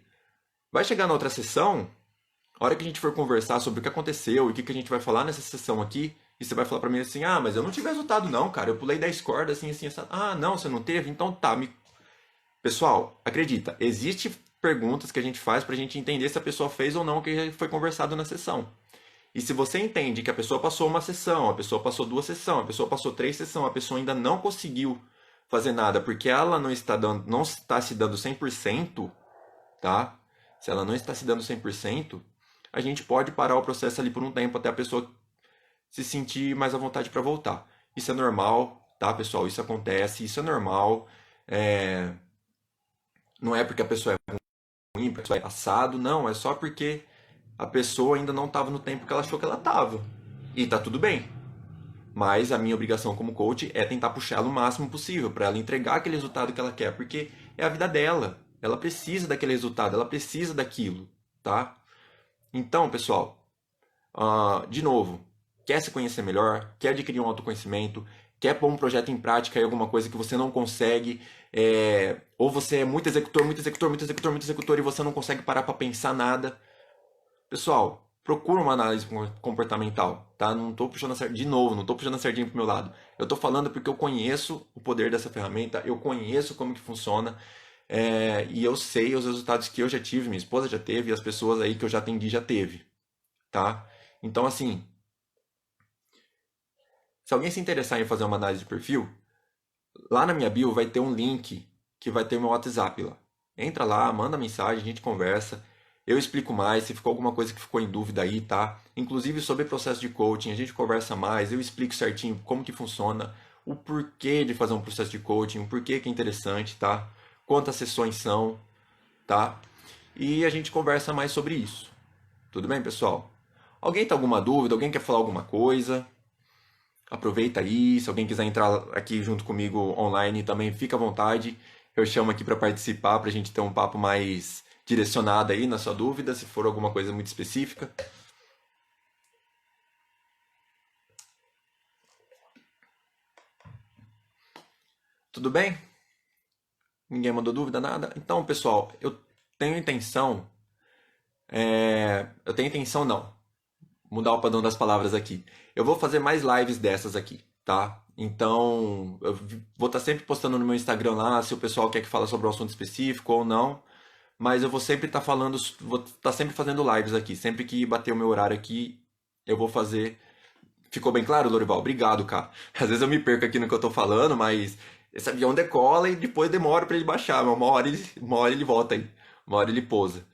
Vai chegar na outra sessão, a hora que a gente for conversar sobre o que aconteceu e o que a gente vai falar nessa sessão aqui, e você vai falar pra mim assim, ah, mas eu não tive resultado não, cara, eu pulei 10 cordas assim, assim, assim. Ah, não, você não teve? Então tá. Pessoal, acredita, existem perguntas que a gente faz pra gente entender se a pessoa fez ou não o que foi conversado na sessão. E se você entende que a pessoa passou uma sessão, a pessoa passou duas sessões, a pessoa passou três sessões, a pessoa ainda não conseguiu fazer nada porque ela não está dando, não está se dando 100%, tá? Se ela não está se dando 100%, a gente pode parar o processo ali por um tempo até a pessoa se sentir mais à vontade para voltar. Isso é normal, tá, pessoal? Isso acontece, isso é normal. É... Não é porque a pessoa é ruim, porque a pessoa é assado, não, é só porque a pessoa ainda não estava no tempo que ela achou que ela estava. E tá tudo bem. Mas a minha obrigação como coach é tentar puxar ela o máximo possível para ela entregar aquele resultado que ela quer, porque é a vida dela. Ela precisa daquele resultado, ela precisa daquilo, tá? Então, pessoal, de novo, quer se conhecer melhor, quer adquirir um autoconhecimento, quer pôr um projeto em prática e alguma coisa que você não consegue, ou você é muito executor, muito executor, muito executor, muito executor e você não consegue parar para pensar nada. Pessoal, procura uma análise comportamental, tá? Não tô puxando a sardinha, de novo, não tô puxando a sardinha pro meu lado. Eu tô falando porque eu conheço o poder dessa ferramenta, eu conheço como que funciona, e eu sei os resultados que eu já tive, minha esposa já teve, e as pessoas aí que eu já atendi já teve, tá? Então, assim, se alguém se interessar em fazer uma análise de perfil, lá na minha bio vai ter um link que vai ter o meu WhatsApp lá. Entra lá, manda mensagem, a gente conversa. Eu explico mais, se ficou alguma coisa que ficou em dúvida aí, tá? Inclusive sobre o processo de coaching, a gente conversa mais, eu explico certinho como que funciona, o porquê de fazer um processo de coaching, o porquê que é interessante, tá? Quantas sessões são, tá? E a gente conversa mais sobre isso. Tudo bem, pessoal? Alguém tem alguma dúvida? Alguém quer falar alguma coisa? Aproveita aí, se alguém quiser entrar aqui junto comigo online também, fica à vontade. Eu chamo aqui para participar, para a gente ter um papo mais direcionado aí na sua dúvida, se for alguma coisa muito específica. Tudo bem? Ninguém mandou dúvida, nada? Então, pessoal, tenho intenção, eu tenho intenção não, mudar o padrão das palavras aqui. Eu vou fazer mais lives dessas aqui, tá? Então, eu vou estar sempre postando no meu Instagram lá se o pessoal quer que fale sobre um assunto específico ou não. Mas eu vou sempre estar falando, vou estar sempre fazendo lives aqui. Sempre que bater o meu horário aqui, eu vou fazer. Ficou bem claro, Lorival? Obrigado, cara. Às vezes eu me perco aqui no que eu tô falando, mas esse avião decola e depois demora para ele baixar. Mas uma hora ele volta aí. Uma hora ele pousa.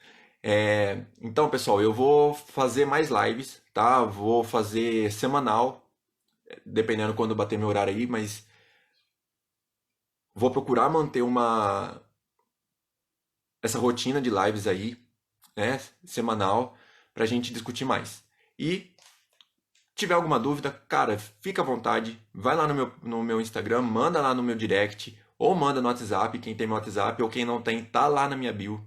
Então, pessoal, eu vou fazer mais lives, tá? Vou fazer semanal, dependendo quando bater meu horário aí, mas vou procurar manter essa rotina de lives aí, né, semanal, para a gente discutir mais. E tiver alguma dúvida, cara, fica à vontade, vai lá no meu Instagram, manda lá no meu direct, ou manda no WhatsApp, quem tem meu WhatsApp, ou quem não tem, tá lá na minha bio,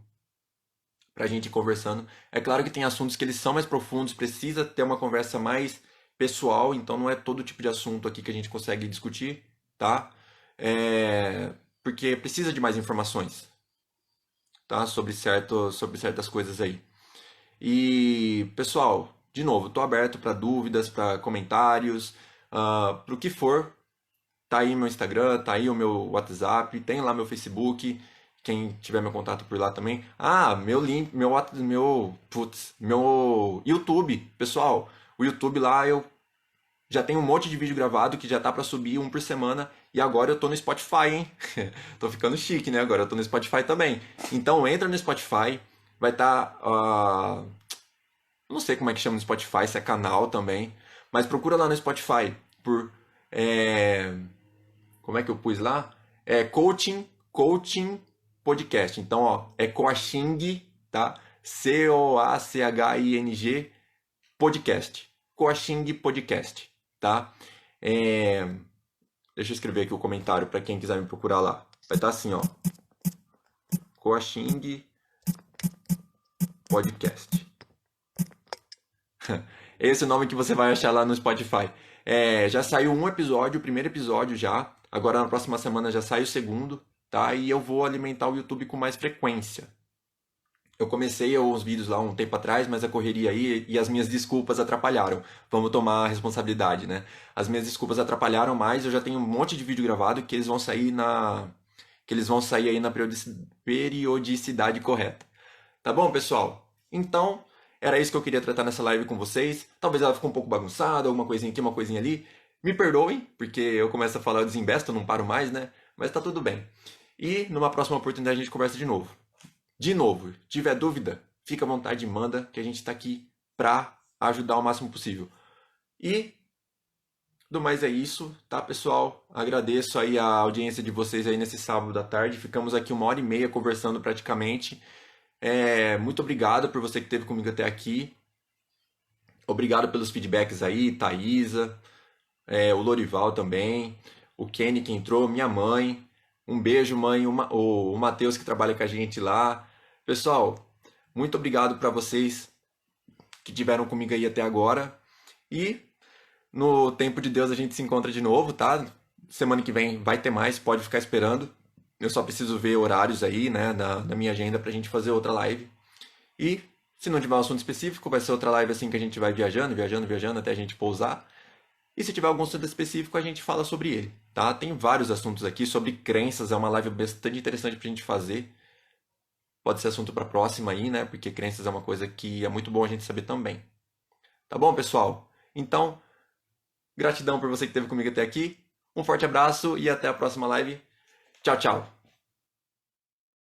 pra gente ir conversando. É claro que tem assuntos que eles são mais profundos, precisa ter uma conversa mais pessoal, então não é todo tipo de assunto aqui que a gente consegue discutir, tá? É, porque precisa de mais informações, tá? Sobre certas coisas aí. E, pessoal, de novo, estou aberto para dúvidas, para comentários, para o que for. Tá aí meu Instagram, tá aí o meu WhatsApp, tem lá meu Facebook, quem tiver meu contato por lá também. Ah, meu link, meu YouTube, pessoal. O YouTube lá eu já tenho um monte de vídeo gravado que já tá para subir um por semana e agora eu tô no Spotify, hein? Tô ficando chique, né? Agora eu tô no Spotify também. Então entra no Spotify, vai estar não sei como é que chama no Spotify, se é canal também. Mas procura lá no Spotify por. é, Como é que eu pus lá? Coaching Podcast. Então, ó, é Coaching, tá? Coaching Podcast. Coaching Podcast, tá? É, Deixa eu escrever aqui o comentário para quem quiser me procurar lá. Vai estar assim, ó. Coaching Podcast. Esse é o nome que você vai achar lá no Spotify. Já saiu um episódio, o primeiro episódio já. Agora na próxima semana já sai o segundo, tá? E eu vou alimentar o YouTube com mais frequência. Eu comecei uns vídeos lá um tempo atrás, mas a correria aí e as minhas desculpas atrapalharam. Vamos tomar a responsabilidade, né? As minhas desculpas atrapalharam, mas eu já tenho um monte de vídeo gravado que eles vão sair aí na periodicidade correta. Tá bom, pessoal? Então, era isso que eu queria tratar nessa live com vocês. Talvez ela ficou um pouco bagunçada, alguma coisinha aqui, uma coisinha ali. Me perdoem, porque eu começo a falar, eu desembesto, eu não paro mais, né? Mas tá tudo bem. E numa próxima oportunidade a gente conversa de novo. De novo, tiver dúvida, fica à vontade e manda, que a gente tá aqui pra ajudar o máximo possível. E do mais é isso, tá, pessoal? Agradeço aí a audiência de vocês aí nesse sábado à tarde. Ficamos aqui 1h30 conversando praticamente. Muito obrigado por você que esteve comigo até aqui. Obrigado pelos feedbacks aí, Thaisa, o Lorival também, o Kenny que entrou, minha mãe. Um beijo, mãe, o Matheus que trabalha com a gente lá. Pessoal, muito obrigado para vocês que tiveram comigo aí até agora. E no tempo de Deus a gente se encontra de novo, tá? Semana que vem vai ter mais, pode ficar esperando. Eu só preciso ver horários aí, né, na minha agenda pra gente fazer outra live. E se não tiver um assunto específico, vai ser outra live assim que a gente vai viajando até a gente pousar. E se tiver algum assunto específico, a gente fala sobre ele, tá? Tem vários assuntos aqui sobre crenças, é uma live bastante interessante pra gente fazer. Pode ser assunto pra próxima aí, né? Porque crenças é uma coisa que é muito bom a gente saber também. Tá bom, pessoal? Então, gratidão por você que esteve comigo até aqui. Um forte abraço e até a próxima live. Tchau, tchau.